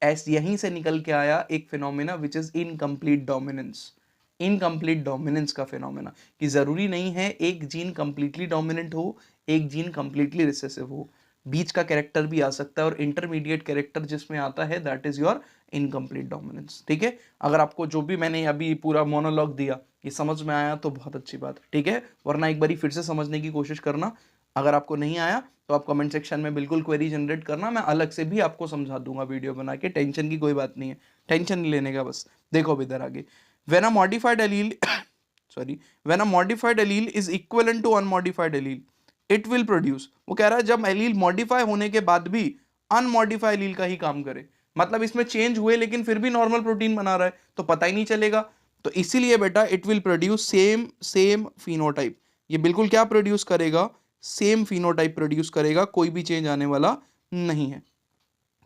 ऐस यहीं से निकल के आया एक phenomena which is incomplete dominance, incomplete dominance का फिनोमेना, कि जरूरी नहीं है एक जीन कंप्लीटली डोमिनेंट हो, एक जीन कंप्लीटली रिसेसिव हो, बीच का कैरेक्टर भी आ सकता है, और इंटरमीडिएट कैरेक्टर जिसमें आता है that is your incomplete dominance. ठीक है, अगर आपको जो भी मैंने अभी पूरा मोनोलॉग दिया ये समझ में आया तो बहुत अच्छी बात है। ठीक है, वरना एक बारी फिर से समझने की कोशिश करना। अगर आपको नहीं आया तो आप कमेंट सेक्शन में बिल्कुल क्वेरी जनरेट करना, मैं अलग से भी आपको समझा दूंगा वीडियो बना के, टेंशन की कोई बात नहीं है, टेंशन नहीं लेने का बस। देखो अब इधर आगे, when a modified allele sorry when a modified allele is equivalent to unmodified allele it will produce. वो कह रहा है जब एलील मॉडिफाई होने के बाद भी अनमॉडिफाइड एलील का ही काम करे, मतलब इसमें चेंज हुए लेकिन फिर भी नॉर्मल प्रोटीन बना रहा है तो पता ही नहीं चलेगा। तो इसीलिए बेटा it will produce same same phenotype, ये बिल्कुल क्या प्रोड्यूस करेगा, सेम फिनोटाइप प्रोड्यूस करेगा, कोई भी चेंज आने वाला नहीं है।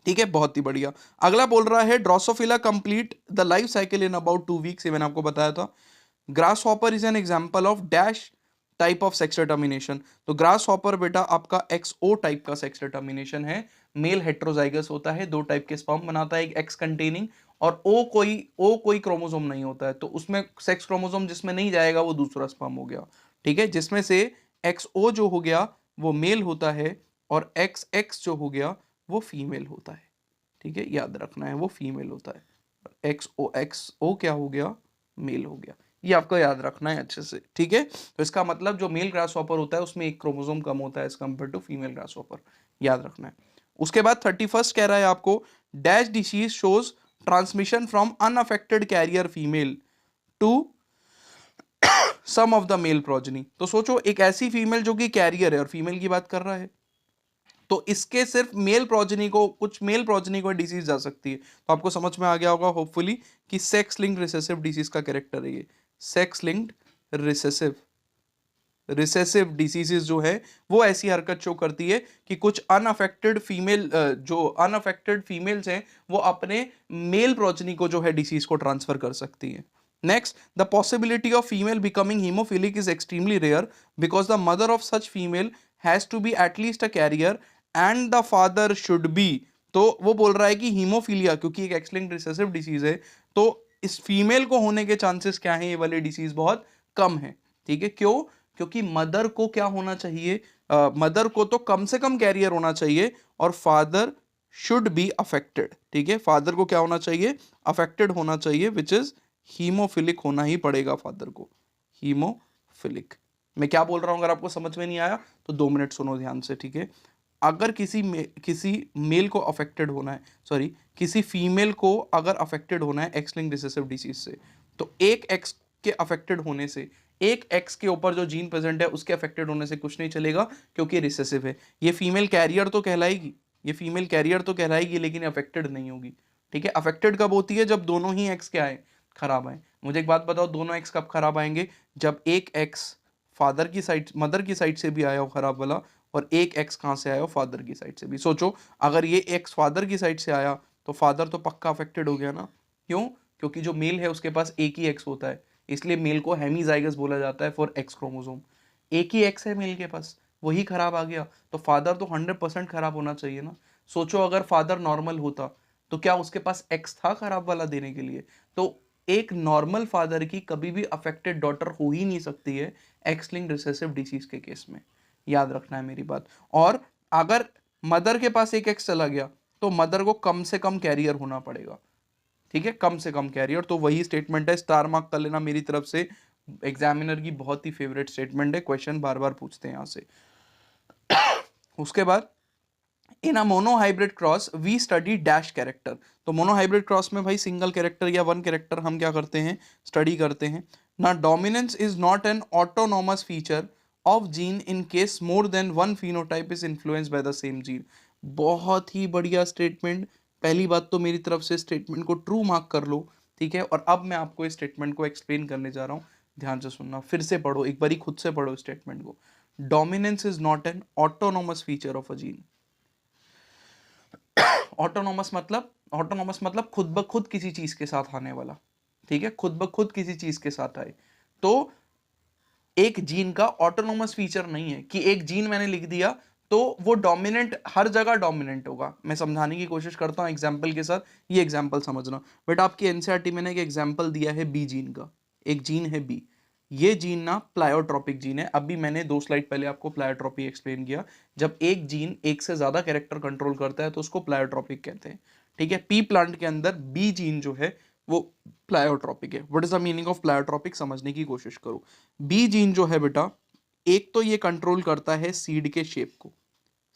ठीक है, बहुत ही बढ़िया। अगला बोल रहा है Drosophila complete the life cycle in about 2 weeks, ये मैंने आपको बताया था। Grass hopper is an example of dash type of sex determination. तो ग्रास हॉपर बेटा आपका एक्सओ टाइप का सेक्स डिटर्मिनेशन है, मेल हेट्रोजाइगस होता है, 2 टाइप के स्पर्म बनाता है, एक एक्स कंटेनिंग और ओ कोई क्रोमोसोम नहीं होता है, तो उसमें सेक्स क्रोमोसोम जिसमें नहीं जाएगा वो दूसरा स्पर्म हो गया। ठीक है, जिसमें से एक्सओ जो हो गया वो मेल होता है और एक्स एक्स जो हो गया वो फीमेल होता है। ठीक है, याद रखना है वो फीमेल होता है, एक्स ओ क्या हो गया, मेल हो गया, ये आपको याद रखना है अच्छे से। ठीक है, तो इसका मतलब जो मेल ग्रास हॉपर होता है उसमें एक क्रोमोसोम कम होता है as compare to female grasshopper, याद रखना है। उसके बाद 31 कह रहा है आपको dash disease shows transmission from unaffected carrier female to some of the male progeny. तो सोचो एक ऐसी फीमेल जो कि कैरियर है और फीमेल की बात कर रहा है, तो इसके सिर्फ मेल प्रोजनी को, कुछ मेल प्रोजनी को डिसीज जा सकती है। तो आपको समझ में आ गया होगा होपफुली कि सेक्स लिंक्ड रिसेसिव डिसीज का कैरेक्टर है ये, sex linked recessive recessive diseases जो है वो ऐसी हरकत शो करती है कि कुछ अनअफेक्टेड फीमेल, जो अनअफेक्टेड फीमेल्स हैं वो अपने मेल प्रोजनी को जो है डिसीज को ट्रांसफर कर सकती है। Next, the possibility of female becoming haemophilic is extremely rare because the mother of such female has to be at least a carrier and the father should be. तो वो बोल रहा है कि हीमोफीलिया क्योंकि एक एक्स लिंक्ड रिसेसिव डिसीज है तो इस फीमेल को होने के चांसेस क्या है, ये वाली डिसीज बहुत कम है। ठीक है, क्यों, क्योंकि मदर को क्या होना चाहिए, मदर को तो कम से कम कैरियर होना चाहिए और फादर शुड बी अफेक्टेड। ठीक है, फादर को क्या होना चाहिए, अफेक्टेड होना चाहिए, विच इज हीमोफिलिक होना ही पड़ेगा फादर को, हीमोफिलिक। मैं क्या बोल रहा हूं, अगर आपको समझ में नहीं आया तो 2 मिनट सुनो ध्यान से। ठीक है, अगर किसी मेल को अफेक्टेड होना है, सॉरी किसी फीमेल को अगर अफेक्टेड होना है एक्स लिंक्ड रिसेसिव डिसीज से, तो एक एक्स के अफेक्टेड होने से, एक एक्स के ऊपर जो जीन प्रेजेंट है उसके अफेक्टेड होने से कुछ नहीं चलेगा क्योंकि रिसेसिव है। ये फीमेल कैरियर तो कहलाएगी, ये फीमेल कैरियर तो कहलाएगी लेकिन अफेक्टेड नहीं होगी। ठीक है, अफेक्टेड कब होती है, जब दोनों ही एक्स क्या आए, खराब आए। मुझे एक बात बताओ, दोनों एक्स कब खराब आएंगे, जब एक एक्स फादर की साइड, मदर की साइड से भी आया हो खराब वाला और एक एक्स कहां से आया हो, फादर की साइड से भी। सोचो अगर ये एक्स फादर की साइड से आया तो फादर तो पक्का अफेक्टेड हो गया ना, क्यों, क्योंकि जो मेल है उसके पास एक ही एक्स होता है, इसलिए मेल को हेमीजाइगस बोला जाता है फॉर एक्स क्रोमोसोम। एक ही एक्स है मेल के पास, वही खराब आ गया तो फादर तो 100% खराब होना चाहिए ना। सोचो अगर फादर नॉर्मल होता तो क्या उसके पास एक्स था खराब वाला देने के लिए, तो एक नॉर्मल फादर की कभी भी अफेक्टेड डॉटर हो ही नहीं सकती है एक्स लिंक्ड रिसेसिव डिसीज के केस में, याद रखना है मेरी बात। और अगर मदर के पास एक एक्स चला गया तो मदर को कम से कम कैरियर होना पड़ेगा। ठीक है, कम से कम कैरियर, तो वही स्टेटमेंट है, स्टार मार्क कर लेना मेरी तरफ से, एग्जामिनर की बहुत ही फेवरेट स्टेटमेंट है, क्वेश्चन बार बार पूछते हैं यहां से। उसके बाद in a monohybrid cross we study dash character. तो मोनो हाइब्रिड क्रॉस में भाई सिंगल कैरेक्टर या वन कैरेक्टर हम क्या करते हैं, स्टडी करते हैं ना। Dominance is not an autonomous feature of gene in case more than one phenotype is influenced by the same gene. बहुत ही बढ़िया स्टेटमेंट, पहली बात तो मेरी तरफ से स्टेटमेंट को ट्रू मार्क कर लो। ठीक है, और अब मैं आपको इस स्टेटमेंट को एक्सप्लेन करने जा रहा हूं, ध्यान से सुनना, फिर से पढ़ो एक बारी, खुद से पढ़ो स्टेटमेंट को। Dominance is not an autonomous feature of a gene. Autonomous मतलब खुद ब खुद किसी चीज के साथ आने वाला। ठीक है, खुद ब खुद किसी चीज के साथ आए, तो एक जीन का ऑटोनॉमस फीचर नहीं है कि एक जीन मैंने लिख दिया तो वो डोमिनेंट हर जगह डोमिनेंट होगा। मैं समझाने की कोशिश करता हूं एग्जांपल के साथ, ये एग्जांपल समझना। बट आपकी एनसीईआरटी में एक एग्जांपल दिया है बी जीन का, एक जीन है बी, ये जीन ना प्लायोट्रोपिक जीन है। अभी मैंने 2 स्लाइड पहले आपको प्लायोट्रोपी एक्सप्लेन किया, जब एक जीन एक से ज्यादा कैरेक्टर कंट्रोल करता है तो उसको प्लायोट्रोपिक कहते हैं। ठीक है। पी प्लांट के अंदर बी जीन जो है वो प्लायोट्रॉपिक है। What is the meaning of pleiotropic, समझने की कोशिश करो। बी जीन जो है बेटा, एक तो ये कंट्रोल करता है सीड के शेप को,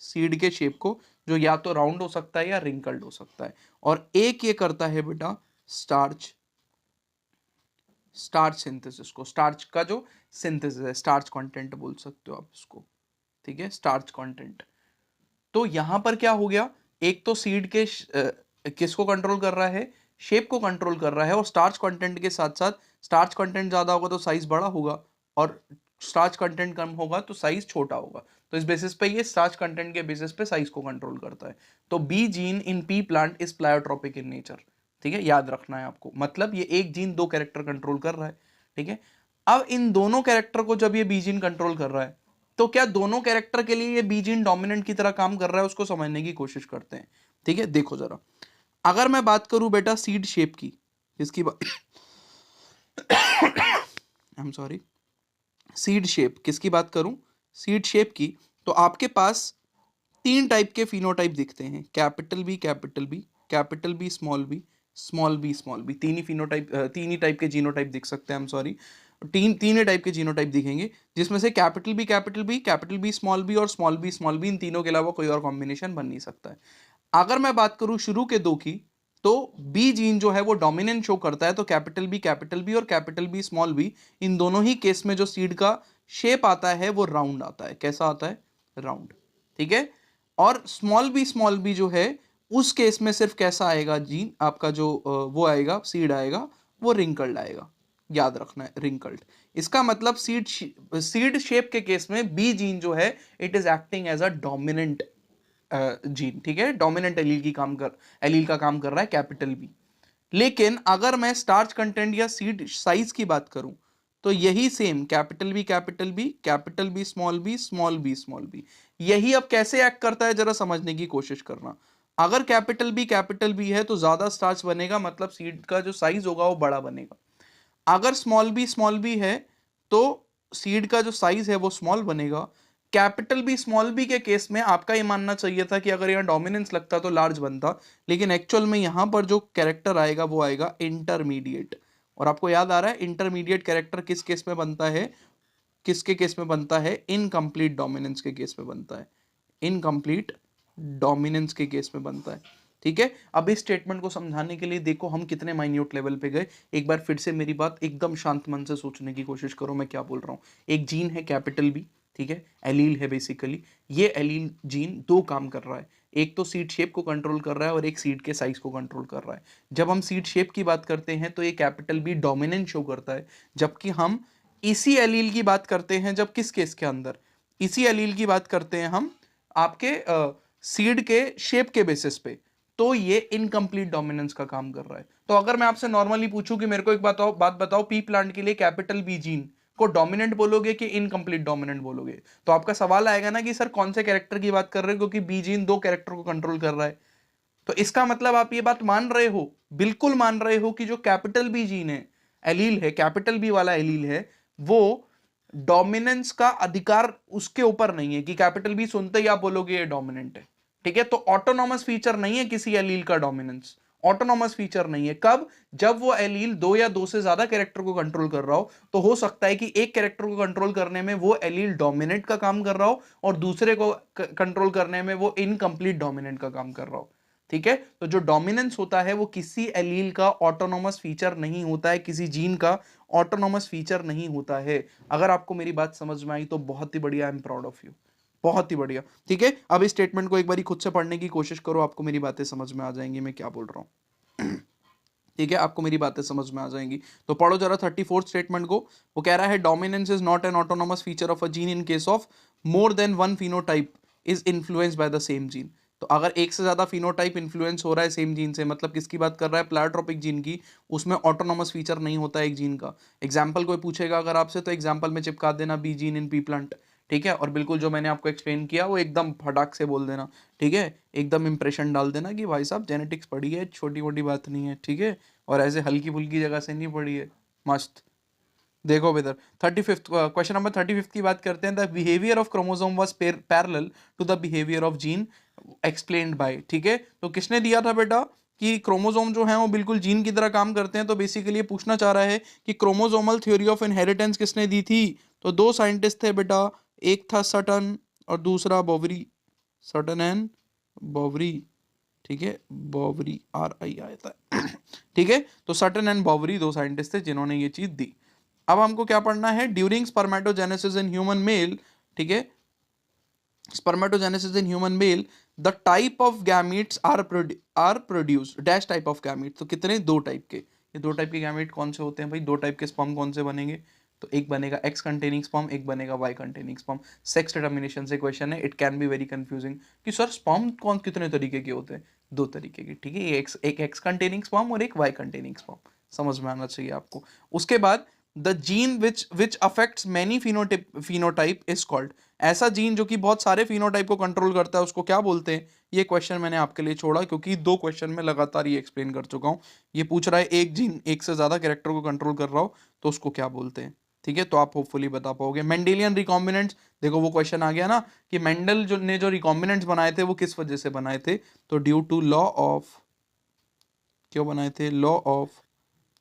सीड के शेप को, जो या तो राउंड हो सकता है या रिंकल्ड हो सकता है, और एक ये करता है बेटा स्टार्च, स्टार्च सिंथेसिस को, स्टार्च का जो सिंथेसिस है, स्टार्च कंटेंट बोल सकते हो आप इसको, ठीक है, स्टार्च कंटेंट। तो यहां पर क्या हो गया, एक तो सीड के किसको कंट्रोल कर रहा है, शेप को कंट्रोल कर रहा है, और स्टार्च कंटेंट के साथ साथ, स्टार्च कंटेंट ज्यादा होगा तो साइज बड़ा होगा, और स्टार्च कंटेंट कम होगा तो साइज छोटा होगा। तो इस बेसिस पे ये स्टार्च कंटेंट के बेसिस पे साइज को कंट्रोल करता है। तो B gene in pea plant is pleiotropic in nature, ठीक है, याद रखना है आपको। मतलब ये एक जीन दो कैरेक्टर कंट्रोल कर रहा है, ठीक है। अब इन दोनों कैरेक्टर को जब ये बी जीन कंट्रोल कर रहा है, तो क्या दोनों कैरेक्टर के लिए ये बी जीन डोमिनेंट की तरह काम कर रहा है, उसको समझने की कोशिश करते हैं, ठीक है। देखो जरा, अगर मैं बात करूं बेटा सीड शेप की, इसकी बात I am sorry, seed shape किसकी बात करूं, सीड शेप की, तो आपके पास तीन टाइप के फिनोटाइप दिखते हैं, capital B capital B, capital B small B, small B small B, तीन ही फिनोटाइप, तीन ही टाइप के जीनोटाइप दिख सकते हैं, आई एम सॉरी, तीन ही टाइप के जीनोटाइप दिखेंगे, जिसमें से capital B capital B, capital B small B और स्मॉल बी स्मॉल बी, इन तीनों के अलावा कोई और कॉम्बिनेशन बन नहीं सकता है। अगर मैं बात करूं शुरू के दो की, तो बी जीन जो है वो डोमिनेंट शो करता है, तो कैपिटल बी और कैपिटल बी स्मॉल बी, इन दोनों ही केस में जो सीड का शेप आता है वो राउंड आता है। कैसा आता है, राउंड, ठीक है। और स्मॉल बी जो है, उस केस में सिर्फ कैसा आएगा जीन आपका, जो वो आएगा सीड आएगा, वो रिंकल्ड आएगा, याद रखना है, रिंकल्ड। इसका मतलब सीड शेप के केस में बी जीन जो है it is acting as a dominant gene, ठीक है, डोमिनेंट एलील का काम कर रहा है कैपिटल बी। लेकिन अगर मैं स्टार्च कंटेंट या सीड साइज की बात करूं, तो यही same capital B capital B, capital B small B, small B small B, यही अब कैसे एक्ट करता है जरा समझने की कोशिश करना। अगर कैपिटल बी है तो ज्यादा स्टार्च बनेगा, मतलब सीड का जो साइज होगा वो बड़ा बनेगा। अगर स्मॉल बी है तो सीड का जो साइज है वो स्मॉल बनेगा। कैपिटल बी स्मॉल बी के केस में आपका ये मानना चाहिए था कि अगर यहाँ डोमिनेंस लगता तो लार्ज बनता, लेकिन एक्चुअल में यहां पर जो कैरेक्टर आएगा वो आएगा इंटरमीडिएट। और आपको याद आ रहा है इंटरमीडिएट कैरेक्टर किस केस में बनता है, किसके केस में बनता है, इनकम्प्लीट डोमिनेंस के केस में बनता है, इनकम्प्लीट डोमिनेंस के केस में बनता है, ठीक है। अब इस स्टेटमेंट को समझाने के लिए देखो हम कितने माइन्यूट लेवल पे गए। एक बार फिर से मेरी बात एकदम शांत मन से सोचने की कोशिश करो मैं क्या बोल रहा हूँ। एक जीन है कैपिटल बी, ठीक है, एलील है बेसिकली। ये एलील जीन दो काम कर रहा है, एक तो सीड शेप को कंट्रोल कर रहा है और एक सीड के साइज को कंट्रोल कर रहा है। जब हम सीड शेप की बात करते हैं तो ये कैपिटल बी डोमिनेंट शो करता है, जबकि हम इसी एलील की बात करते हैं जब किस केस के अंदर, इसी एलील की बात करते हैं हम आपके सीड के शेप के बेसिस पे, तो ये इनकम्प्लीट डोमिनेंस का काम कर रहा है। तो अगर मैं आपसे नॉर्मली पूछूं कि मेरे को एक बात बताओ, पी प्लांट के लिए कैपिटल बी जीन को डोमिनेंट बोलोगे कि इनकम्प्लीट डोमिनेंट बोलोगे, तो आपका सवाल आएगा ना कि सर कौन से कैरेक्टर की बात कर रहे हो, क्योंकि बी जीन दो कैरेक्टर को कंट्रोल कर रहा है। तो इसका मतलब आप ये बात मान रहे हो, बिल्कुल मान रहे हो कि जो कैपिटल बी जीन है, एलील है, कैपिटल बी वाला एलील है, वो डोमिनेंस का अधिकार उसके ऊपर नहीं है कि कैपिटल बी सुनते ही आप बोलोगे ये डोमिनेंट है, ठीक है। तो ऑटोनॉमस फीचर नहीं है किसी एलील का डोमिनेंस, ऑटोनॉमस फीचर नहीं है। कब, जब वो एलील दो या दो से ज्यादा कैरेक्टर को कंट्रोल कर रहा हो, तो हो सकता है कि एक कैरेक्टर को कंट्रोल करने में वो एलील डोमिनेंट का काम कर रहा हो और दूसरे को कंट्रोल करने में वो इनकम्प्लीट डोमिनेंट का काम कर रहा हो, ठीक है। तो जो डोमिनेंस होता है वो किसी एलील का ऑटोनॉमस फीचर नहीं होता है, किसी जीन का ऑटोनॉमस फीचर नहीं होता है। अगर आपको मेरी बात समझ में आई तो बहुत ही बढ़िया, I am proud of you, बहुत ही बढ़िया, ठीक है। अब इस स्टेटमेंट को एक बार खुद से पढ़ने की कोशिश करो, आपको मेरी बातें समझ में आ जाएंगी मैं क्या बोल रहा हूं, ठीक है, आपको मेरी बातें समझ में आ जाएंगी। तो पढ़ो जरा 34th स्टेटमेंट को। वो कह रहा है dominance is not an autonomous feature of a gene in case of more than one phenotype is influenced by the same gene. तो अगर एक से ज्यादा फिनोटाइप इन्फ्लुएंस हो रहा है सेम जीन से, मतलब किसकी बात कर रहा है, प्लायोट्रोपिक जीन की, उसमें ऑटोनॉमस फीचर नहीं होता है एक जीन का। एग्जाम्पल कोई पूछेगा अगर आपसे, तो एग्जाम्पल में चिपका देना B gene in pea plant, ठीक है। और बिल्कुल जो मैंने आपको एक्सप्लेन किया वो एकदम फटाक से बोल देना, ठीक है, एकदम इंप्रेशन डाल देना कि भाई साहब जेनेटिक्स पढ़ी है, छोटी मोटी बात नहीं है, ठीक है, और ऐसे हल्की फुल्की जगह से नहीं पढ़ी है, मस्त। देखो बेदर 35th क्वेश्चन नंबर 35 की बात करते हैं। The behaviour of chromosome was parallel to the behaviour of gene explained by, ठीक है। तो किसने दिया था बेटा कि क्रोमोसोम जो है वो बिल्कुल जीन की तरह काम करते हैं, तो बेसिकली ये पूछना चाह रहा है कि क्रोमोसोमल थ्योरी ऑफ इनहेरिटेंस किसने दी थी। तो दो साइंटिस्ट थे बेटा, एक था सटन और दूसरा बॉवरी, सटन एंड बॉवरी, ठीक है, बॉवरी RI आता है ठीक है। तो सटन एंड बॉवरी दो साइंटिस्ट थे जिन्होंने ये चीज दी। अब हमको क्या पढ़ना है, during spermatogenesis in human male, ठीक है, spermatogenesis in human male, the type of gametes are produced dash type of gametes। तो कितने, दो टाइप के, ये दो टाइप के गैमेट कौन से होते हैं भाई, दो टाइप के स्पर्म कौन से बनेंगे, तो एक बनेगा X कंटेनिंग स्पर्म, एक बनेगा Y containing sperm. Sex determination से क्वेश्चन है, it can be very confusing कि सर स्पर्म कौन कितने तरीके के होते हैं, दो तरीके के, ठीक है, एक X कंटेनिंग स्पर्म और एक Y कंटेनिंग स्पर्म, समझ में आना चाहिए आपको। उसके बाद the gene which affects many phenotype is called, ऐसा जीन जो कि बहुत सारे फिनोटाइप को कंट्रोल करता है उसको क्या बोलते हैं। ये क्वेश्चन मैंने आपके लिए छोड़ा क्योंकि दो क्वेश्चन में लगातार ये एक्सप्लेन कर चुका हूं। ये पूछ रहा है एक जीन एक से ज्यादा कैरेक्टर को कंट्रोल कर रहा हो तो उसको क्या बोलते हैं, ठीक है, तो आप होपफुली बता पाओगे। मेंडेलियन रिकॉम्बिनेंट्स, देखो वो क्वेश्चन आ गया ना कि मेंडल जो रिकॉम्बिनेंट्स बनाए थे वो किस वजह से बनाए थे, तो ड्यू टू लॉ ऑफ, क्यों बनाए थे, लॉ ऑफ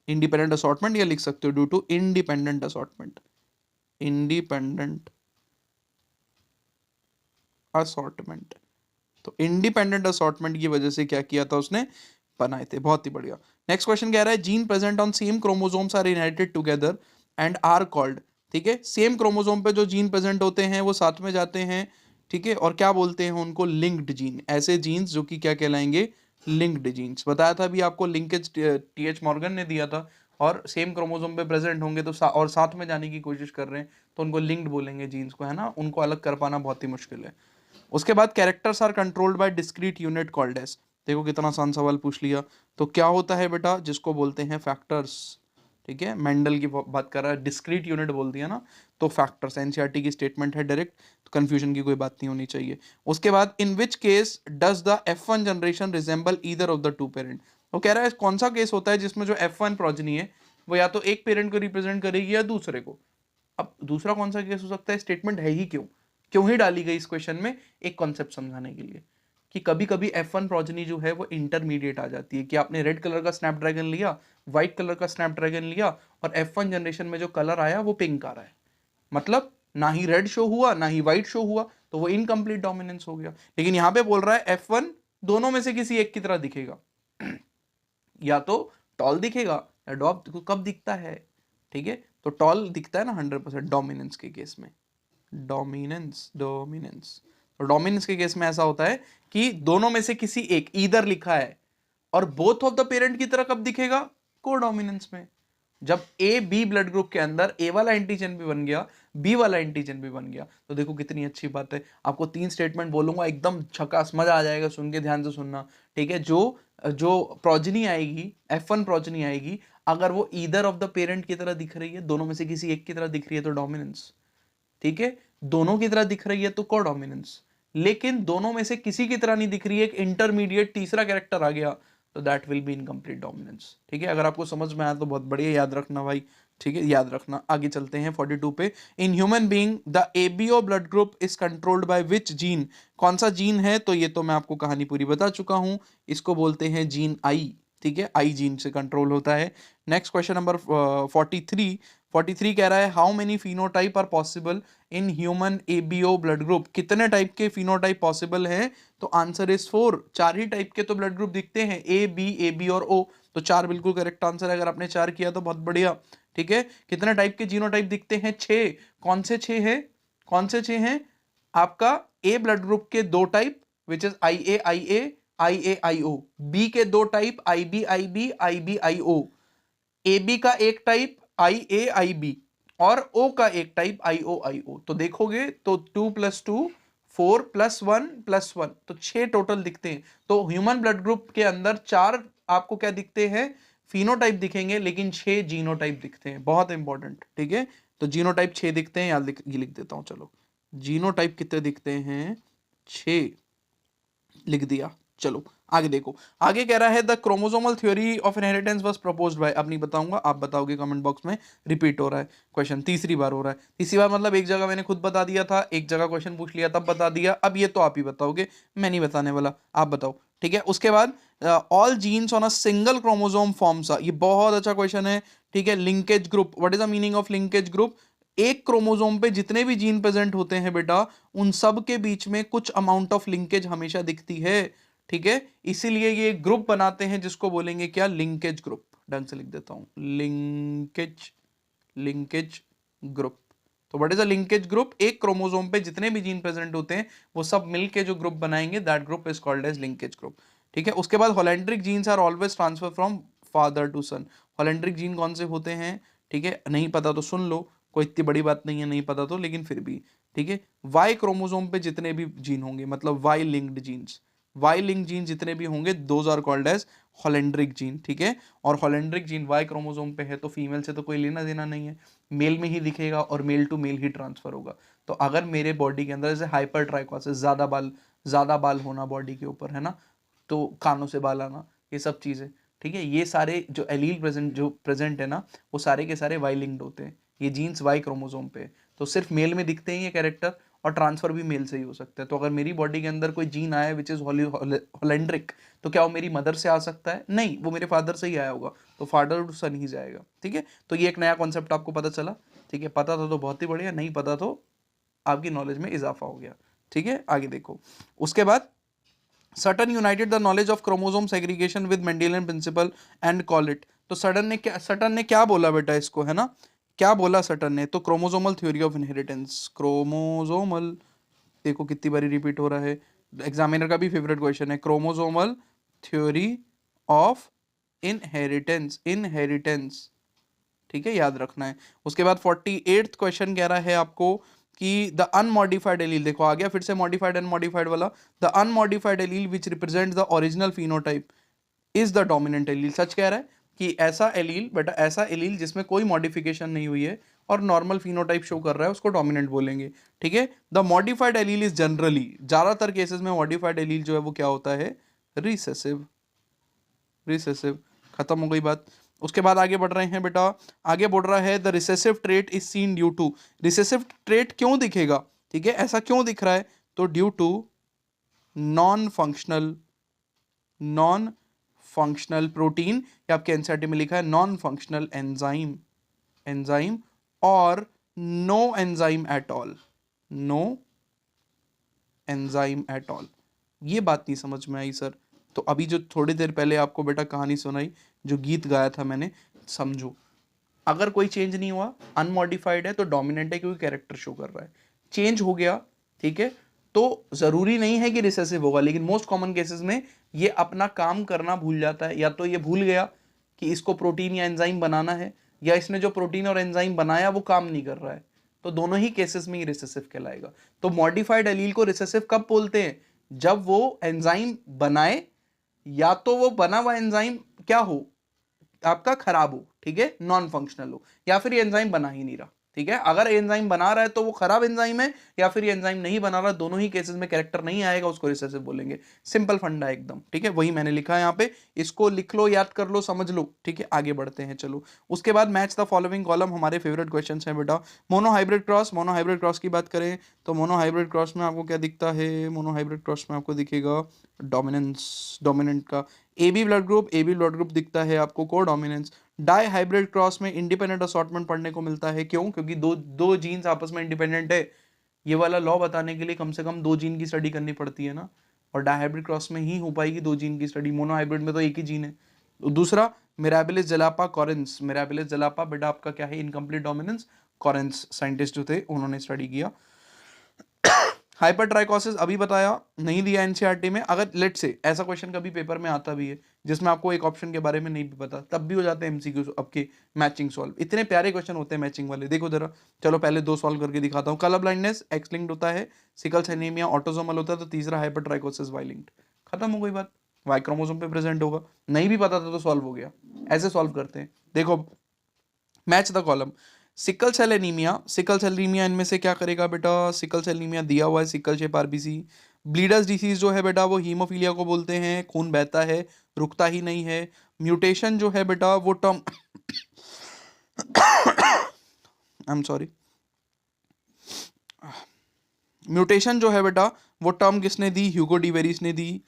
इंडिपेंडेंट असॉर्टमेंट, या लिख सकते हो due to independent assortment, independent assortment. तो इंडिपेंडेंट असॉर्टमेंट की वजह से क्या किया था उसने, बनाए थे, बहुत ही बढ़िया। नेक्स्ट क्वेश्चन कह रहा है gene present on same chromosomes are inherited together and are called, ठीक है, सेम क्रोमोसोम पे जो जीन प्रेजेंट होते हैं वो साथ में जाते हैं, ठीक है, और क्या बोलते हैं उनको, लिंक्ड जीन। ऐसे जीन्स जो कि क्या कहलाएंगे, लिंक्ड जीन्स। बताया था अभी आपको, लिंकेज TH मॉर्गन ने दिया था, और सेम क्रोमोसोम पे प्रेजेंट होंगे तो और साथ में जाने की कोशिश कर रहे हैं तो उनको लिंक्ड बोलेंगे जीन्स को, है ना, उनको अलग कर पाना बहुत ही मुश्किल है। उसके बाद characters are controlled by discrete unit called as, देखो कितना आसान सवाल पूछ लिया। तो क्या होता है बेटा, जिसको बोलते हैं फैक्टर्स, ठीक है, मेंडल की बात कर रहा है, डिस्क्रीट यूनिट बोल दिया ना, तो फैक्टर्स, एनसीईआरटी की स्टेटमेंट है डायरेक्ट, तो कंफ्यूजन की कोई बात नहीं होनी चाहिए। उसके बाद in which case does the F1 generation resemble either of the two parent, वो कह रहा है कौन सा केस होता है जिसमें जो F1 प्रोजनी है वो या तो एक पेरेंट को रिप्रेजेंट करेगी या दूसरे को। अब दूसरा कौन सा केस हो सकता है, स्टेटमेंट है ही क्यों, क्यों ही डाली गई इस क्वेश्चन में, एक कॉन्सेप्ट समझाने के लिए कि कभी कभी F1 प्रोजनी जो है वो इंटरमीडिएट आ जाती है, कि आपने रेड कलर का स्नैपड्रैगन लिया, व्हाइट कलर का स्नैपड्रैगन लिया, और F1 जनरेशन में जो कलर आया वो पिंक आ रहा है, मतलब ना ही रेड शो हुआ ना ही व्हाइट शो हुआ, तो वो इनकम्प्लीट डोमिनेंस हो गया। लेकिन यहां पे बोल रहा है F1 दोनों में से किसी एक की तरह दिखेगा या तो टॉल दिखेगा या डॉप, कब दिखता है, ठीक है, तो टॉल दिखता है ना 100% डोमिनेंस के केस में, डोमिनेंस डोमिनेंस, तो डोमिनेंस के केस में ऐसा होता है कि दोनों में से किसी एक, ईदर लिखा है, और बोथ ऑफ द पेरेंट की तरह कब दिखेगा, को डोमिनेंस में, जब ए बी ब्लड ग्रुप के अंदर ए वाला एंटीजन भी बन गया, बी वाला एंटीजन भी बन गया, तो देखो कितनी अच्छी बात है। आपको 3 स्टेटमेंट बोलूंगा, एकदम झकास, मजा आ जाएगा सुन के, ध्यान से सुनना, ठीक है। जो जो प्रोजनी आएगी, F1 प्रोजनी आएगी, अगर वो ईदर ऑफ द पेरेंट की तरह दिख रही है, दोनों में से किसी एक की तरह दिख रही है तो डोमिनेंस, ठीक है, दोनों की तरह दिख रही है तो कोडोमिनेंस, लेकिन दोनों में से किसी की तरह नहीं दिख रही है, एक इंटरमीडिएट तीसरा कैरेक्टर आ गया, तो that will be incomplete dominance, ठीक है। अगर आपको समझ में आया तो बहुत बढ़िया, याद रखना भाई, ठीक है, याद रखना। आगे चलते हैं 42 पे, in human being the ABO blood group is controlled by which gene, कौन सा जीन है, तो ये तो मैं आपको कहानी पूरी बता चुका हूं, इसको बोलते हैं जीन I, ठीक है, I जीन से कंट्रोल होता है। नेक्स्ट क्वेश्चन नंबर 43 कह रहा है how many phenotype are possible in human ABO blood group, कितने टाइप के फिनोटाइप पॉसिबल हैं, तो आंसर इज 4, 4 ही टाइप के तो ब्लड ग्रुप दिखते हैं, A B और O, तो 4 बिल्कुल करेक्ट आंसर है। अगर आपने 4 किया तो बहुत बढ़िया, ठीक है। कितने टाइप के जीनोटाइप दिखते हैं, 6, कौन से 6 हैं, कौन से 6 हैं, आपका A ब्लड ग्रुप के 2 type which is IA B के 2 टाइप IB AB का एक टाइप IAIB और O का एक टाइप IOIO। तो देखोगे तो 2 + 2 4 + 1 + 1, तो 6 टोटल दिखते हैं। तो ह्यूमन ब्लड ग्रुप के अंदर 4 आपको क्या दिखते हैं, फिनोटाइप दिखेंगे, लेकिन 6 जीनोटाइप दिखते हैं, बहुत इंपॉर्टेंट, ठीक है। तो जीनोटाइप 6 दिखते हैं, याद लिख देता हूं, चलो जीनोटाइप कितने दिखते हैं, 6 लिख दिया। चलो आगे देखो, आगे कह रहा है the chromosomal theory of inheritance was proposed by, अब नहीं बताऊंगा, आप बताओगे कमेंट बॉक्स में, रिपीट हो रहा है क्वेश्चन, तीसरी बार हो रहा है, तीसरी बार मतलब एक जगह मैंने खुद बता दिया था, एक जगह क्वेश्चन पूछ लिया तब बता दिया, अब ये तो आप ही बताओगे, मैं नहीं बताने वाला, आप बताओ, ठीक है। उसके बाद all genes on a single chromosome forms ये बहुत अच्छा क्वेश्चन है, ठीक है। Linkage group, what is the meaning of linkage group? एक क्रोमोसोम पे जितने भी जीन प्रेजेंट होते हैं बेटा, उन सब के बीच में कुछ अमाउंट ऑफ लिंकेज हमेशा दिखती है, ठीक है। इसीलिए ये ग्रुप बनाते हैं जिसको बोलेंगे क्या? Linkage group. ढंग से लिख देता हूं, लिंकेज, लिंकेज ग्रुप। तो what is a linkage group? एक क्रोमोसोम पे जितने भी जीन प्रेजेंट होते हैं वो सब मिलके जो ग्रुप बनाएंगे, that group is called as linkage group, ठीक है। उसके बाद holandric genes are always transfer from father to son. Holandric gene कौन से होते हैं? ठीक है, नहीं पता तो सुन लो, कोई इतनी बड़ी बात नहीं है नहीं पता तो, लेकिन फिर भी ठीक है। वाई क्रोमोसोम पे जितने भी जीन होंगे, मतलब Y linked genes, Y link gene जितने भी होंगे, those are called as holandric gene, ठीक है। और होलेंड्रिक जीन वाई क्रोमोसोम पे है तो फीमेल से तो कोई लेना देना नहीं है, मेल में ही दिखेगा और मेल टू मेल ही ट्रांसफर होगा। तो अगर मेरे बॉडी के अंदर जैसे हाइपर ट्राइकोसिस, ज्यादा बाल होना बॉडी के ऊपर, है ना, तो कानों से बाल आना, ये सब चीजें, ठीक है, ये सारे जो एलील प्रेजेंट है ना, वो सारे के सारे वाई लिंक्ड होते हैं, ये जीन्स वाई क्रोमोसोम पे। तो सिर्फ मेल में दिखते हैं ये कैरेक्टर, और ट्रांसफर भी मेल से ही हो सकता है। तो अगर मेरी बॉडी के अंदर कोई जीन आया विच इज होलेंड्रिक, तो क्या वो मेरी मदर से आ सकता है? नहीं, वो मेरे फादर से ही आया होगा, तो फादर टू सन ही जाएगा, ठीक है। तो ये एक नया कॉन्सेप्ट आपको पता चला, ठीक है। पता था तो बहुत ही बढ़िया, नहीं पता तो आपकी नॉलेज में इजाफा हो गया, ठीक है। आगे देखो, उसके बाद Sutton united the knowledge of chromosome segregation with Mendelian principle and call it. तो सटन ने क्या बोला बेटा इसको, है ना, क्या बोला सटन ने? तो chromosomal theory of inheritance, chromosomal, देखो कितनी बारी रिपीट हो रहा है, एग्जामिनर का भी फेवरेट क्वेश्चन है, chromosomal theory of inheritance, inheritance, ठीक है, याद रखना है। उसके बाद 48th क्वेश्चन कह रहा है आपको कि द अनमॉडिफाइड एलील, देखो आ गया फिर से मॉडिफाइड अनमॉडिफाइड वाला, the unmodified allele which represent the original phenotype is the dominant allele. सच कह रहा है कि ऐसा एलील, बेटा ऐसा एलील जिसमें कोई मॉडिफिकेशन नहीं हुई है और नॉर्मल फिनोटाइप शो कर रहा है, उसको डोमिनेंट बोलेंगे, ठीक है। The modified allele is generally, ज्यादातर केसेस में मॉडिफाइड एलील जो है वो क्या होता है? रिसेसिव, रिसेसिव, खत्म हो गई बात। उसके बाद आगे बढ़ रहे हैं बेटा, आगे बढ़ रहा है the recessive trait is seen due to, recessive trait क्यों दिखेगा, ठीक है, ऐसा क्यों दिख रहा है? तो due to non functional, non functional protein, या आपके एनसीईआरटी में लिखा है नॉन फंक्शनल एंजाइम, एंजाइम और no enzyme at all, no enzyme at all. ये बात नहीं समझ में आई सर, तो अभी जो थोड़ी देर पहले आपको बेटा कहानी सुनाई, जो गीत गाया था मैंने, समझो, अगर कोई चेंज नहीं हुआ, अनमॉडिफाइड है तो डोमिनेंट है क्योंकि कैरेक्टर शो कर रहा है। चेंज हो गया, ठीक है, तो जरूरी नहीं है कि रिसेसिव होगा, लेकिन मोस्ट कॉमन केसेस में ये अपना काम करना भूल जाता है, या तो ये भूल गया कि इसको प्रोटीन या एंजाइम बनाना है, या इसने जो प्रोटीन और एंजाइम बनाया वो काम नहीं कर रहा है, तो दोनों ही केसेस में ये रिसेसिव कहलाएगा। तो मॉडिफाइड एलील को रिसेसिव कब बोलते हैं? जब वो एंजाइम बनाए, या तो वो बना हुआ एंजाइम क्या हो, आपका खराब हो, ठीक है, नॉन फंक्शनल हो, या फिर ये एंजाइम बना ही नहीं रहा, ठीक है। अगर एंजाइम बना रहा है तो वो खराब एंजाइम है, या फिर ये एंजाइम नहीं बना रहा, दोनों ही केसेस में कैरेक्टर नहीं आएगा, उसको रिसेसिव बोलेंगे। सिंपल फंडा एकदम, ठीक है, वही मैंने लिखा है यहाँ पे, इसको लिख लो, याद कर लो, समझ लो, ठीक है। आगे बढ़ते हैं, चलो। उसके बाद मैच द फॉलोइंग कॉलम, हमारे फेवरेट क्वेश्चन है बेटा। मोनोहाइब्रिड क्रॉस, मोनोहाइब्रिड क्रॉस की बात करें तो मोनोहाइब्रिड क्रॉस में आपको क्या दिखता है? मोनोहाइब्रिड क्रॉस में आपको दिखेगा डोमिनेंस, डोमिनेंट का ए बी ब्लड ग्रुप दिखता है आपको, को डोमिनेंस। डाई हाइब्रिड क्रॉस में इंडिपेंडेंट असॉर्टमेंट पढ़ने को मिलता है, क्यों? क्योंकि दो दो जीन्स आपस में इंडिपेंडेंट है। ये वाला लॉ बताने के लिए कम से कम दो जीन की स्टडी करनी पड़ती है ना, और डायहाइब्रिड क्रॉस में ही हो पाएगी दो जीन की स्टडी, मोनोहाइब्रिड में तो एक ही जीन है। तो दूसरा मिराबिलिस जलापा कॉरेंस, मिराबिलिस जलापा बेटा आपका क्या है? Incomplete dominance. कॉरेंस साइंटिस्ट जो थे उन्होंने स्टडी किया। हाइपरट्राइकोसिस अभी बताया, नहीं दिया एनसीईआरटी में। अगर लेट से ऐसा क्वेश्चन कभी पेपर में आता भी है जिसमें आपको एक ऑप्शन के बारे में नहीं भी पता, तब भी हो जाते हैं एमसीक्यू आपके मैचिंग सॉल्व। इतने प्यारे क्वेश्चन होते हैं मैचिंग वाले, देखो जरा, चलो पहले दो सॉल्व करके दिखाता हूँ। कलर ब्लाइंडनेस एक्स लिंक्ड होता है, सिकल सेल एनीमिया ऑटोसोमल होता है, तो तीसरा हाइपरट्राइकोसिस वाई लिंक्ड। खत्म हो गई बात, वाई क्रोमोसोम पे प्रेजेंट होगा, नहीं भी पता था तो सॉल्व हो गया। ऐसे सॉल्व करते हैं, देखो match the column. Sickle cell anaemia, sickle cell anaemia इनमें से क्या करेगा बेटा? सिकल सेल एनीमिया दिया हुआ है, sickle shape RBC. Bleeders disease जो है बेटा वो हीमोफीलिया को बोलते हैं, खून बहता है, रुकता ही नहीं है। म्यूटेशन जो है बेटा वो term I am sorry, mutation जो है बेटा वो टर्म किसने दी? ह्यूगो डिवेरिस ने दी।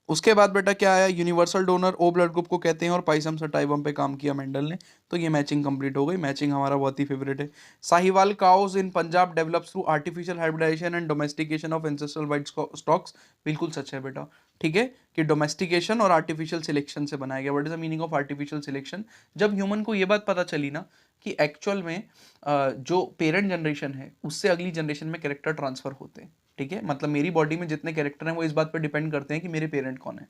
उसके बाद बेटा क्या आया, universal donor O blood group को कहते हैं और पाइसम सटाइवम पे काम किया मेंडल ने, तो ये मैचिंग कंप्लीट हो गई। मैचिंग हमारा बहुत ही फेवरेट है। Sahiwal cows in Punjab develops through artificial hybridization and domestication of ancestral white stocks, बिल्कुल सच है बेटा, ठीक है, कि डोमेस्टिकेशन और आर्टिफिशियल सिलेक्शन से बनाया गया। What is the meaning of artificial selection? जब ह्यूमन को ये बात पता चली ना कि एक्चुअल में जो पेरेंट जनरेशन है उससे अगली जनरेशन में कैरेक्टर ट्रांसफर होते हैं, ठीक है, मतलब मेरी बॉडी में जितने कैरेक्टर हैं वो इस बात पर डिपेंड करते हैं कि मेरे पेरेंट कौन है।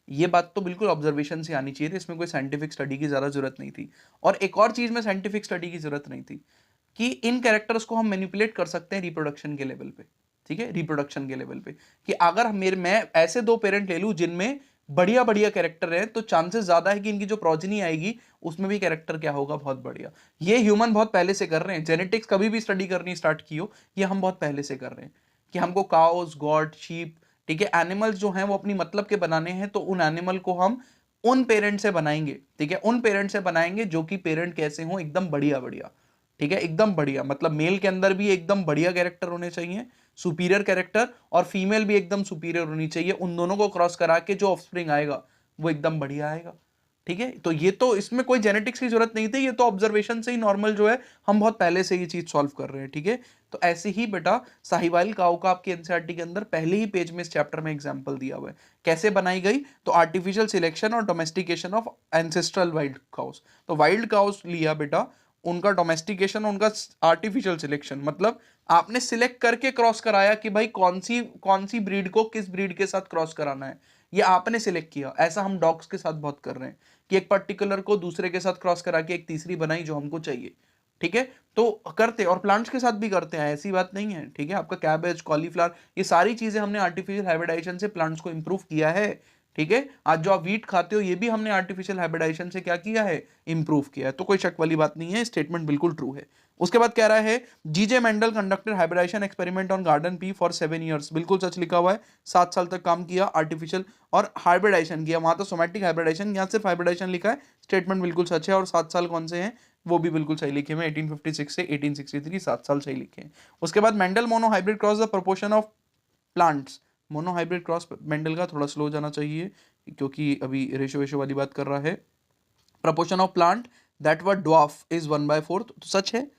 ये बात तो बिल्कुल ऑब्जर्वेशन से आनी चाहिए थी, इसमें कोई साइंटिफिक स्टडी की ज़्यादा जरूरत नहीं थी। और एक और चीज़ में साइंटिफिक स्टडी की जरूरत नहीं थी कि इन कैरेक्टर्स को हम मैनिपुलेट कर सकते हैं रिप्रोडक्शन के लेवल पे, ठीक है, रिप्रोडक्शन के लेवल पे, कि अगर मैं ऐसे दो पेरेंट ले लूँ जिनमें बढ़िया बढ़िया कैरेक्टर है तो चांसेस ज्यादा है कि इनकी जो प्रोजेनी आएगी उसमें भी कैरेक्टर क्या होगा, बहुत बढ़िया। ये ह्यूमन बहुत पहले से कर रहे हैं, जेनेटिक्स कभी भी स्टडी करनी स्टार्ट की हो, ये हम बहुत पहले से कर रहे हैं कि हमको काउस, गॉड, शीप, ठीक है, एनिमल्स जो हैं वो अपनी मतलब के बनाने हैं, तो उन एनिमल को हम उन पेरेंट से बनाएंगे, ठीक है, उन पेरेंट से बनाएंगे जो कि पेरेंट कैसे हो, एकदम बढ़िया बढ़िया, ठीक है, एकदम बढ़िया, मतलब मेल के अंदर भी एकदम बढ़िया कैरेक्टर होने चाहिए, सुपीरियर कैरेक्टर, और फीमेल भी एकदम सुपीरियर होनी चाहिए। उन दोनों को क्रॉस करा के जो ऑफस्प्रिंग आएगा वो एकदम बढ़िया आएगा, ठीक है। तो ये तो इसमें कोई जेनेटिक्स की जरूरत नहीं थी, ये तो ऑब्जर्वेशन से ही नॉर्मल जो है हम बहुत पहले से ये चीज सॉल्व कर रहे हैं, ठीक है। तो ऐसे ही बेटा साहिवाल काऊ का आपके एनसीईआरटी के अंदर पहले ही पेज में इस चैप्टर में एग्जांपल दिया हुआ है, कैसे बनाई गई, तो आर्टिफिशियल सिलेक्शन और domestication of ancestral wild cows. तो वाइल्ड काउस लिया बेटा, उनका डोमेस्टिकेशन, उनका आर्टिफिशियल सिलेक्शन, मतलब आपने सिलेक्ट करके क्रॉस कराया कि भाई कौन सी ब्रीड को किस ब्रीड के साथ क्रॉस कराना है, ये आपने सिलेक्ट किया। ऐसा हम डॉग्स के साथ बहुत कर रहे हैं कि एक पर्टिकुलर को दूसरे के साथ क्रॉस करा के एक तीसरी बनाई जो हमको चाहिए, ठीक है, तो करते, और प्लांट्स के साथ भी करते हैं, ऐसी बात नहीं है, ठीक है। आपका कैबेज, कॉलीफ्लावर, ये सारी चीजें हमने आर्टिफिशियल हाइब्रिडाइजेशन से प्लांट्स को इंप्रूव किया है, ठीक है। आज जो आप वीट खाते हो ये भी हमने आर्टिफिशियल हाइब्रिडाइजेशन से क्या किया है, इंप्रूव किया है, तो कोई शक वाली बात नहीं है, स्टेटमेंट बिल्कुल ट्रू है। उसके बाद कह रहा है G J Mendel conducted hybridization experiment on garden pea for 7 years, बिल्कुल सच लिखा हुआ है, 7 साल तक काम किया आर्टिफिशियल और हाइब्रिडाइजेशन किया, वहां तो सोमैटिक हाइब्रिडाइजेशन, यहाँ सिर्फ हाइब्रिडाइजेशन लिखा है, स्टेटमेंट बिल्कुल सच है। और 7 साल कौन से हैं, वो भी बिल्कुल सही लिखे हैं, 1856 से 1863, 7 साल सही लिखे हैं। उसके बाद Mendel mono hybrid cross the proportion of plants, mono hybrid cross Mendel का थोड़ा स्लो जाना चाहिए क्योंकि अभी रेशो वेशो वाली बात कर रहा है। Proportion of plant that were dwarf is 1/4, तो सच है,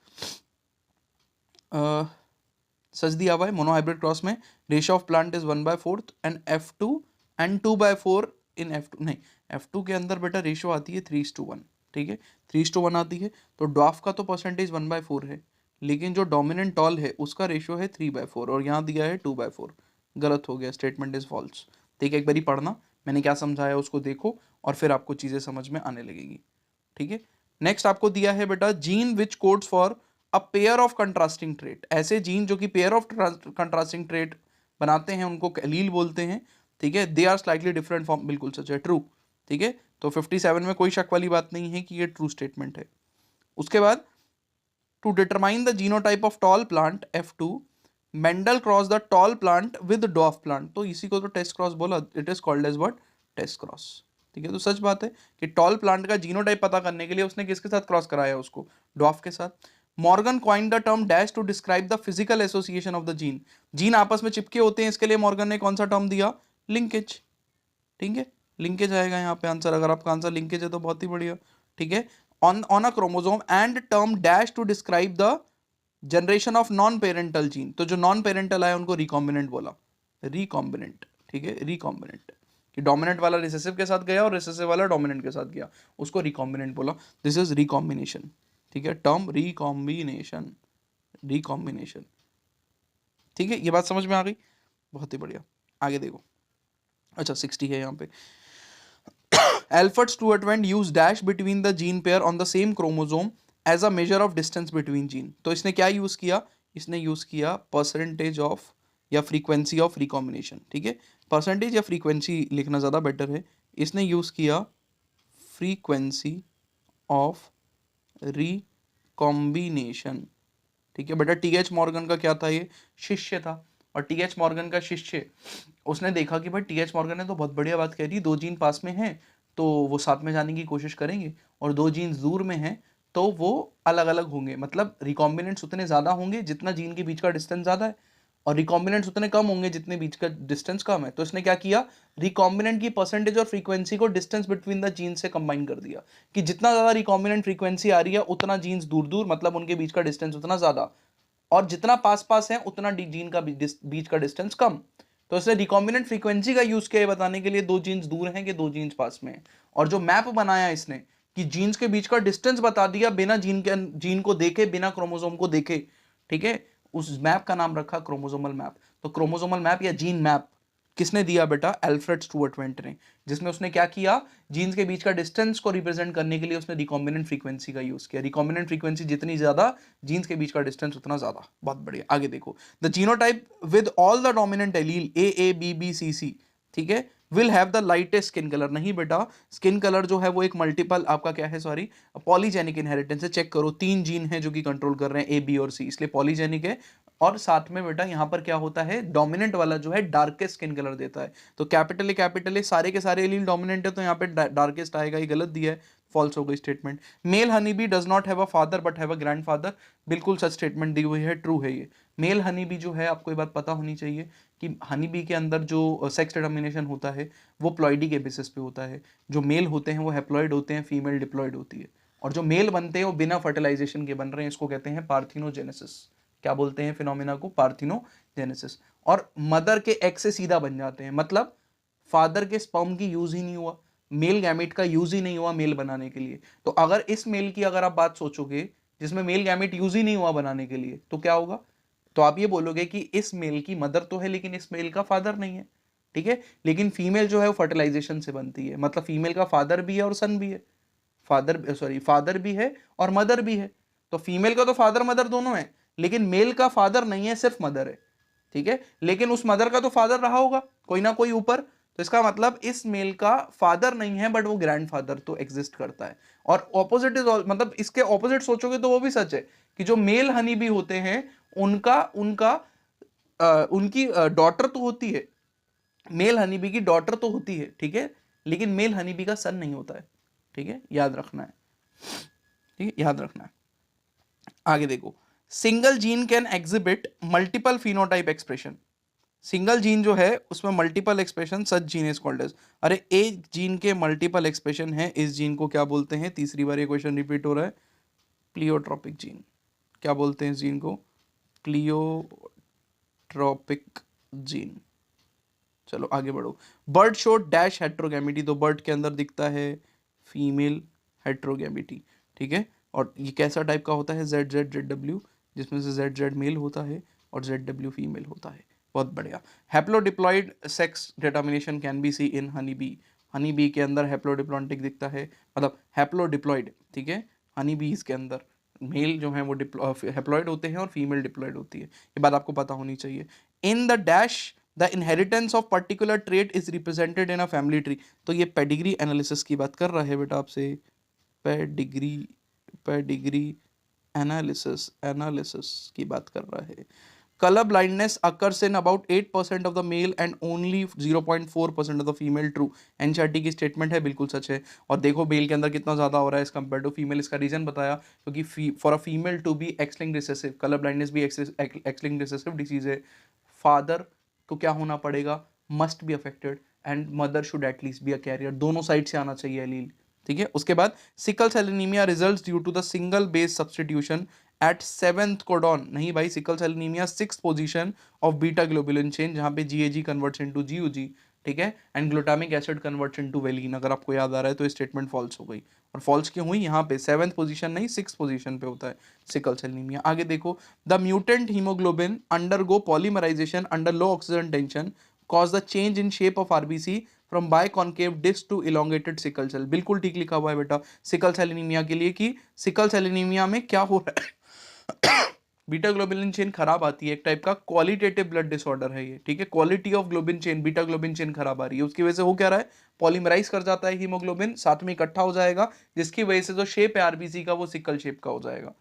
सच दिया हुआ है, मोनो हाइब्रिड क्रॉस में ratio of plant is 1/4 and F2 and 2/4 in F2, नहीं F2 के अंदर बेटा रेशियो आती है 3:1, ठीक है, 3:1 आती है, तो ड्वार्फ का तो परसेंटेज 1/4 है, लेकिन जो डोमिनेंट टॉल है उसका रेशियो है 3/4 और यहाँ दिया है 2/4, गलत हो गया, स्टेटमेंट इज फॉल्स, ठीक है। एक बारी पढ़ना, मैंने क्या समझाया उसको देखो और फिर आपको चीजें समझ में आने लगेगी, ठीक है। नेक्स्ट आपको दिया है बेटा gene which codes for a pair of contrasting trait, ऐसे जीन जो कि पेयर ऑफ कंट्रास्टिंग ट्रेट बनाते हैं उनको एलील बोलते हैं, ठीक है, they are slightly different form, बिल्कुल सच है, ट्रू, ठीक है। तो 57 में कोई शक वाली बात नहीं है कि ये ट्रू स्टेटमेंट है। उसके बाद to determine the genotype of tall plant F2, Mendel cross the tall plant with dwarf plant, तो इसी को तो टेस्ट क्रॉस बोला, it is called as what, test cross, ठीक है। तो सच बात है कि टॉल प्लांट का जीनोटाइप पता करने के लिए उसने किसके साथ क्रॉस कराया, उसको डॉफ के साथ। Morgan coined the term dash to describe the physical association of the gene, gene आपस में चिपके होते हैं, इसके लिए मॉर्गन ने कौन सा टर्म दिया, लिंकेज, ठीक है, लिंकेज आएगा यहाँ पे आंसर, अगर आपका आंसर लिंकेज है तो बहुत ही बढ़िया, ठीक है। On a chromosome and term dash to describe the generation of non parental gene, तो जो नॉन पेरेंटल आया उनको रिकॉम्बिनेंट बोला, रिकॉम्बिनेंट, ठीक है, रिकॉम्बिनेंट, कि डोमिनेंट वाला रिसेसिव के साथ गया और रिसेसिव वाला डोमिनेंट के साथ गया, उसको रिकॉम्बिनेंट बोला, दिस इज रिकॉम्बिनेशन, ठीक है, टर्म रिकॉम्बिनेशन, रिकॉम्बिनेशन, ठीक है, ये बात समझ में आ गई, बहुत ही बढ़िया। आगे देखो, अच्छा 60 है यहाँ पे, Alfred Stuart Wend used dash between the gene pair on the same chromosome as a measure of distance between gene, तो इसने क्या यूज किया, इसने यूज किया परसेंटेज ऑफ या फ्रीक्वेंसी ऑफ रिकॉम्बिनेशन, ठीक है, परसेंटेज या फ्रीक्वेंसी लिखना ज़्यादा बेटर है, इसने यूज किया फ्रीक्वेंसी ऑफ रिकॉम्बिनेशन, ठीक है बेटा। TH मॉर्गन का क्या था, ये शिष्य था, और TH मॉर्गन का शिष्य, उसने देखा कि भाई TH मॉर्गन ने तो बहुत बढ़िया बात कह दी, दो जीन पास में हैं तो वो साथ में जाने की कोशिश करेंगे, और दो जीन्स दूर में हैं तो वो अलग अलग होंगे, मतलब रिकॉम्बिनेंट्स उतने ज़्यादा होंगे जितना जीन के बीच का डिस्टेंस ज़्यादा है, और रिकॉम्बिनेंट्स उतने कम होंगे जितने बीच का डिस्टेंस कम है। तो इसने क्या किया, रिकॉम्बिनेंट की परसेंटेज और फ्रीक्वेंसी को डिस्टेंस बिटवीन द जीन से कंबाइन कर दिया कि जितना ज्यादा रिकॉम्बिनेंट फ्रीक्वेंसी आ रही है उतना जीन्स दूर दूर, मतलब उनके बीच का डिस्टेंस उतना ज्यादा, और जितना पास पास है उतना जीन का बीच का डिस्टेंस कम। तो इसने रिकॉम्बिनेंट फ्रीक्वेंसी का यूज किया है बताने के लिए दो जीन्स दूर हैं कि दो जीन्स पास में हैं। और जो मैप बनाया इसने कि जीन्स के बीच का डिस्टेंस बता दिया बिना जीन को देखे, बिना क्रोमोसोम को देखे, ठीक है, उस मैप का नाम रखा क्रोमोसोमल मैप। तो क्रोमोसोमल मैप या जीन मैप किसने दिया बेटा, एल्फ्रेड स्टुअर्ट वेंट ने, जिसमें उसने क्या किया, जीन्स के बीच का डिस्टेंस को रिप्रेजेंट करने के लिए उसने रिकॉम्बिनेंट फ्रीक्वेंसी का यूज किया। रिकॉम्बिनेंट फ्रीक्वेंसी जितनी ज्यादा, जीन्स के बीच का डिस्टेंस उतना ज्यादा। बहुत बढ़िया, आगे देखो, the genotype with all the dominant allele A B B C C, ठीक है, will have the lightest skin colour. नहीं बेटा, स्किन कलर जो है वो एक मल्टीपल आपका क्या है, सॉरी, पॉलीजेनिक इनहेरिटेंस है। चेक करो, 3 जीन है जो कि कंट्रोल कर रहे हैं ए बी और सी, इसलिए पॉलीजेनिक है। और साथ में बेटा यहां पर क्या होता है, डोमिनेंट वाला जो है डार्केस्ट स्किन कलर देता है। तो कैपिटल ए सारे के सारे एलील डोमिनेंट है, तो यहाँ पे डार्केस्ट आएगा, ये गलत दिया है, फॉल्स हो गई statement. Male honey bee does not have a father but have a grandfather, बिल्कुल सच स्टेटमेंट दी हुई है, ट्रू है ये। मेल हनी बी जो है, आपको ये बात पता होनी चाहिए कि हनी बी के अंदर जो सेक्स डिटर्मिनेशन होता है वो प्लॉइडी के बेसिस पे होता है। जो मेल होते हैं वो हैप्लॉइड होते हैं, फीमेल डिप्लॉइड होती है। और जो मेल बनते हैं वो बिना फर्टिलाइजेशन के बन रहे हैं, इसको कहते हैं पार्थिनोजेनेसिस। क्या बोलते हैं फिनोमिना को, पार्थिनोजेनेसिस। और मदर के एग से सीधा बन जाते हैं, मतलब फादर के स्पर्म की यूज ही नहीं हुआ, मेल गैमेट का यूज ही नहीं हुआ मेल बनाने के लिए। तो अगर इस मेल की अगर आप बात सोचोगे जिसमें मेल गैमेट यूज ही नहीं हुआ बनाने के लिए, तो क्या होगा, तो आप ये बोलोगे कि इस मेल की मदर तो है लेकिन इस मेल का फादर नहीं है, ठीक है। लेकिन फीमेल जो है वो फर्टिलाइजेशन से बनती है, मतलब फीमेल का फादर भी है और सन भी है, फादर भी है और मदर भी है। तो फीमेल का तो फादर मदर दोनों है, लेकिन मेल का फादर नहीं है, सिर्फ मदर है, ठीक है। लेकिन उस मदर का तो फादर रहा होगा कोई ना कोई ऊपर, तो इसका मतलब इस मेल का फादर नहीं है बट वो ग्रैंडफादर तो एग्जिस्ट करता है। और ऑपोजिट इज, मतलब इसके ऑपोजिट सोचोगे तो वो भी सच है कि जो मेल हनी भी होते हैं उनका उनका उनकी डॉटर तो होती है, मेल हनी बी की डॉटर तो होती है, ठीक है, लेकिन मेल हनी बी का सन नहीं होता है, ठीक है, याद रखना है, ठीक है, याद रखना है। आगे देखो, single gene can exhibit multiple phenotype expression. Single gene जो है उसमें multiple expression such gene is called as, अरे एक जीन के मल्टीपल एक्सप्रेशन है, इस जीन को क्या बोलते हैं, तीसरी बार ये क्वेश्चन रिपीट हो रहा है, प्लियोट्रोपिक जीन। क्या बोलते हैं इस जीन को, प्लियोट्रोपिक जीन। चलो आगे बढ़ो, बर्ड शो डैश हेट्रोगैमिटी, तो बर्ड के अंदर दिखता है फीमेल हेट्रोगैमिटी, ठीक है। और ये कैसा टाइप का होता है, जेड जेड जेड डब्ल्यू, जिसमें से जेड जेड मेल होता है और जेड डब्ल्यू फीमेल होता है। बहुत बढ़िया। Haplodiploid sex determination can be seen in honey bee, honey bee के अंदर हैप्लोडिप्लॉन्टिक दिखता है, मतलब हैप्लोडिप्लॉइड, ठीक है, हनी बीज के अंदर मेल जो है वो हैप्लॉइड होते हैं और फीमेल डिप्लॉइड होती है, ये बात आपको पता होनी चाहिए। In the dash the inheritance of particular trait is represented in a family tree, तो ये पेडिग्री एनालिसिस की बात कर रहा है बेटा आपसे, पेडिग्री पेडिग्री एनालिसिस एनालिसिस की बात कर रहा है। Colour blindness occurs in about 8% of the male and only 0.4% of the female, true, NCERT की स्टेटमेंट है, बिल्कुल सच है। और देखो मेल के अंदर कितना ज्यादा हो रहा है एज कंपेयर टू फीमेल, इसका रीजन बताया, क्योंकि for a female to be X linked recessive, colour blindness भी एक्स लिंक्ड रिसेसिव डिसीज है, फादर को क्या होना पड़ेगा, must be affected, and mother should at least be a carrier, दोनों साइड से आना चाहिए एलील, ठीक है। उसके बाद sickle cell anaemia results due to the single base substitution at 7th codon, नहीं भाई, sickle cell anaemia 6th position of beta globulin chain, जहां पे जीएजी कन्वर्ट्स इनटू जीयूजी, ठीक है, and glutamic acid converts into valine. अगर आपको याद आ रहा है तो स्टेटमेंट फॉल्स हो गई, और फॉल्स क्यों हुई, यहाँ पे 7th पोजीशन नहीं 6th पोजीशन पे होता है सिकल सेल एनीमिया। आगे देखो, the mutant haemoglobin undergo polymerization under low oxygen tension cause the change in shape of RBC from biconcave disc to elongated sickle cell, बिल्कुल ठीक लिखा हुआ है बेटा सिकल सेल एनीमिया के लिए कि सिकल सेल एनीमिया में क्या हो रहा है, बीटा ग्लोबिन चेन खराब आती है, एक टाइप का क्वालिटेटिव ब्लड डिसऑर्डर है ये, ठीक है, quality of globin chain, beta globin chain खराब आ रही है, उसकी वजह से हो क्या रहा है, पॉलीमराइज कर जाता है हीमोग्लोबिन, साथ में इकट्ठा हो जाएगा, जिसकी वजह से जो शेप है आरबीसी का वो सिकल शेप का हो जाएगा,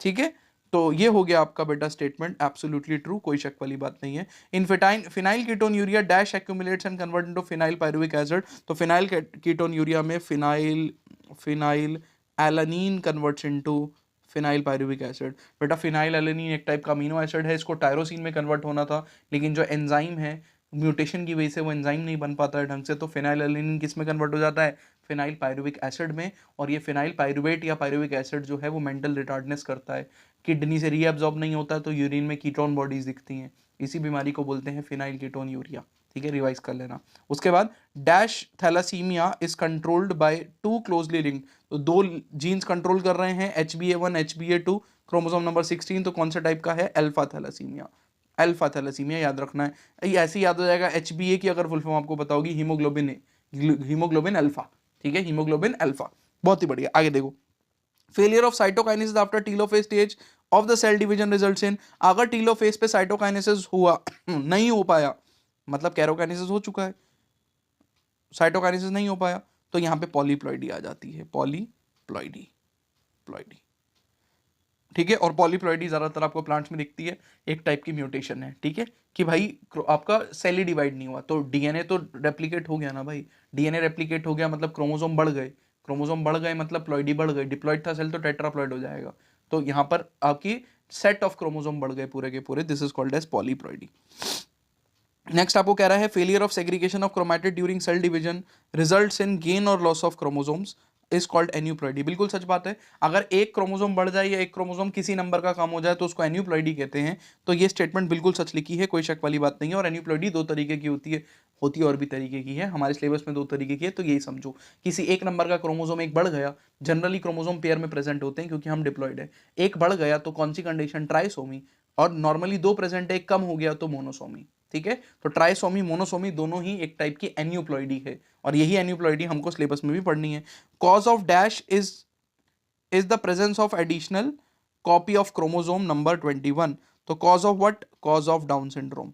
ठीक है। तो ये हो गया आपका बेटा स्टेटमेंट, एब्सोल्युटली ट्रू, कोई शक वाली बात नहीं है। In phenylketonuria dash accumulates and convert into phenylpyruvic acid, तो फिनाइल कीटोन यूरिया में phenylalanine converts into phenylpyruvic acid. बेटा फिनाइल एलेनिन एक टाइप का अमीनो एसिड है, इसको टायरोसिन में कन्वर्ट होना था, लेकिन जो एंजाइम है म्यूटेशन की वजह से वो एंजाइम नहीं बन पाता है ढंग से, तो फिनाइल एलेनिन किस में कन्वर्ट हो जाता है, फिनाइल पायरुविक एसिड में। और ये फिनाइल पायरुवेट या पायरुविक एसिड जो है वो मेंटल रिटार्डनेस करता है, किडनी से रीअब्जॉर्ब नहीं होता है, तो यूरिन में कीटोन बॉडीज दिखती हैं, इसी बीमारी को बोलते हैं फिनाइल कीटोन यूरिया। ठीक है, रिवाइज कर लेना। उसके बाद dash thalassaemia is controlled by two closely linked, तो दो जीन्स कंट्रोल कर रहे हैं, HbA1 HbA2, क्रोमोसोम नंबर 16, तो कौन सा टाइप का है, अल्फा थैलासीमिया। अल्फा थैलासीमिया याद रखना है, ये ऐसे याद हो जाएगा। HbA की अगर फुल फॉर्म आपको पता होगी, हीमोग्लोबिन, हीमोग्लोबिन अल्फा। ठीक है, हीमोग्लोबिन अल्फा, बहुत ही बढ़िया। आगे देखो, failure of cytokinesis after telophase stage of the cell division results in, अगर टीलोफेज पे साइटोकाइनेसिस हुआ नहीं हो पाया, मतलब कैरोकाइनेसिस हो चुका है, साइटोकाइनेसिस नहीं हो पाया, तो यहां पे पॉलीप्लॉइडी आ जाती है, पॉलीप्लॉइडी, प्लॉइडी। ठीक है, और पॉलीप्लॉइडी ज्यादातर आपको प्लांट्स में दिखती है, एक टाइप की म्यूटेशन है। ठीक है, कि भाई आपका सेल ही डिवाइड नहीं हुआ, तो डीएनए तो रेप्लिकेट हो गया ना भाई, डीएनए रेप्लिकेट हो गया मतलब क्रोमोसोम बढ़ गए, क्रोमोसोम बढ़ गए मतलब प्लॉइडी बढ़ गई, डिप्लॉइड था सेल तो टेट्राप्लॉइड हो जाएगा, तो यहां पर आपकी सेट ऑफ क्रोमोसोम बढ़ गए पूरे के पूरे, this is called as polyploidy. Next आपको कह रहा है failure of segregation of chromatid during cell division results in gain और loss of chromosomes is called aneuploidy. बिल्कुल सच बात है, अगर एक क्रोमोसोम बढ़ जाए या एक क्रोमोसोम किसी नंबर का कम हो जाए तो उसको एन्यूप्लॉइडी कहते हैं। तो ये स्टेटमेंट बिल्कुल सच लिखी है, कोई शक वाली बात नहीं है। और एन्यूप्लॉइडी दो तरीके की होती है और भी तरीके की है, हमारे सिलेबस में दो तरीके की है, तो यही समझो, किसी एक नंबर का क्रोमोसोम एक बढ़ गया, जनरली क्रोमोसोम पेयर में प्रेजेंट होते हैं क्योंकि हम डिप्लॉइड है, एक बढ़ गया तो कौन सी कंडीशन, ट्राइसोमी, और नॉर्मली दो प्रेजेंट है, एक कम हो गया तो मोनोसोमी। ठीक है, तो ट्राइसोमी मोनोसोमी दोनों ही एक टाइप की एन्यूप्लॉइडी है, और यही एन्यूप्लॉइडी हमको सिलेबस में भी पढ़नी है। Cause of dash is the presence of additional copy of chromosome number 21, तो cause of what, cause of down syndrome.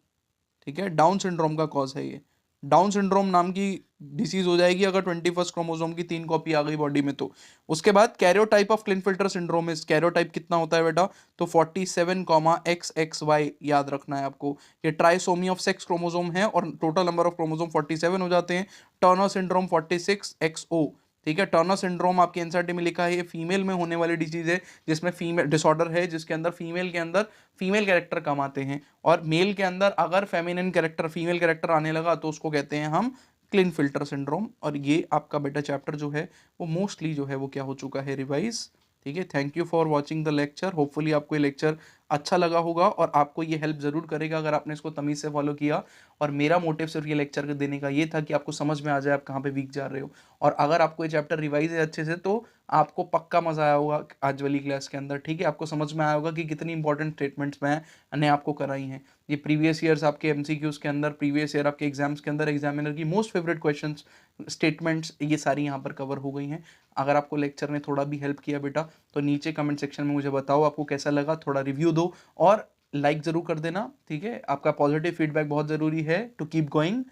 ठीक है, डाउन सिंड्रोम का कॉज है ये, डाउन सिंड्रोम नाम की डिसीज हो जाएगी अगर 21st क्रोमोसोम की 3 कॉपी आ गई बॉडी में तो। उसके बाद कैरियोटाइप ऑफ क्लिनफिल्टर सिंड्रोम, इस कैरियोटाइप कितना होता है बेटा, तो 47,XXY याद रखना है आपको, ये ट्राइसोमी ऑफ सेक्स क्रोमोसोम है और टोटल नंबर ऑफ क्रोमोसोम 47 हो जाते हैं। Turner syndrome 46XO। ठीक है, टर्नर सिंड्रोम आपके एनसीईआरटी में लिखा है, ये फीमेल में होने वाली डिजीज है, जिसमें फीमेल डिसऑर्डर है, जिसके अंदर फीमेल के अंदर फीमेल कैरेक्टर कम आते हैं, और मेल के अंदर अगर फेमिनिन कैरेक्टर फीमेल कैरेक्टर आने लगा तो उसको कहते हैं हम क्लिनफिल्टर सिंड्रोम। और ये आपका बेटा चैप्टर जो है वो मोस्टली जो है वो क्या हो चुका है, रिवाइज। ठीक है, thank you for watching the lecture, hopefully आपको ये लेक्चर अच्छा लगा होगा और आपको ये हेल्प जरूर करेगा अगर आपने इसको तमीज़ से फॉलो किया। और मेरा मोटिव सिर्फ ये लेक्चर देने का ये था कि आपको समझ में आ जाए आप कहाँ पे वीक जा रहे हो, और अगर आपको ये चैप्टर रिवाइज है अच्छे से तो आपको पक्का मजा आया होगा आज वाली क्लास के अंदर। ठीक है, आपको समझ में आया होगा कि कितनी इंपॉर्टेंट स्टेटमेंट्स मैंने आपको कराई हैं। ये प्रीवियस ईयर्स आपके एमसीक्यूज के अंदर, प्रीवियस ईयर आपके एग्जाम्स के अंदर एग्जामिनर की मोस्ट फेवरेट क्वेश्चंस, स्टेटमेंट्स, ये सारी यहाँ पर कवर हो गई हैं। अगर आपको लेक्चर ने थोड़ा भी हेल्प किया बेटा तो नीचे कमेंट सेक्शन में मुझे बताओ आपको कैसा लगा, थोड़ा रिव्यू दो और लाइक जरूर कर देना। ठीक है, आपका पॉजिटिव फीडबैक बहुत ज़रूरी है टू कीप गोइंग,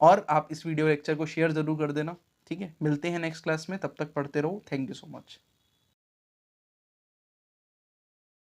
और आप इस वीडियो लेक्चर को शेयर जरूर कर देना। ठीक है, मिलते हैं नेक्स्ट क्लास में, तब तक पढ़ते रहो। Thank you so much.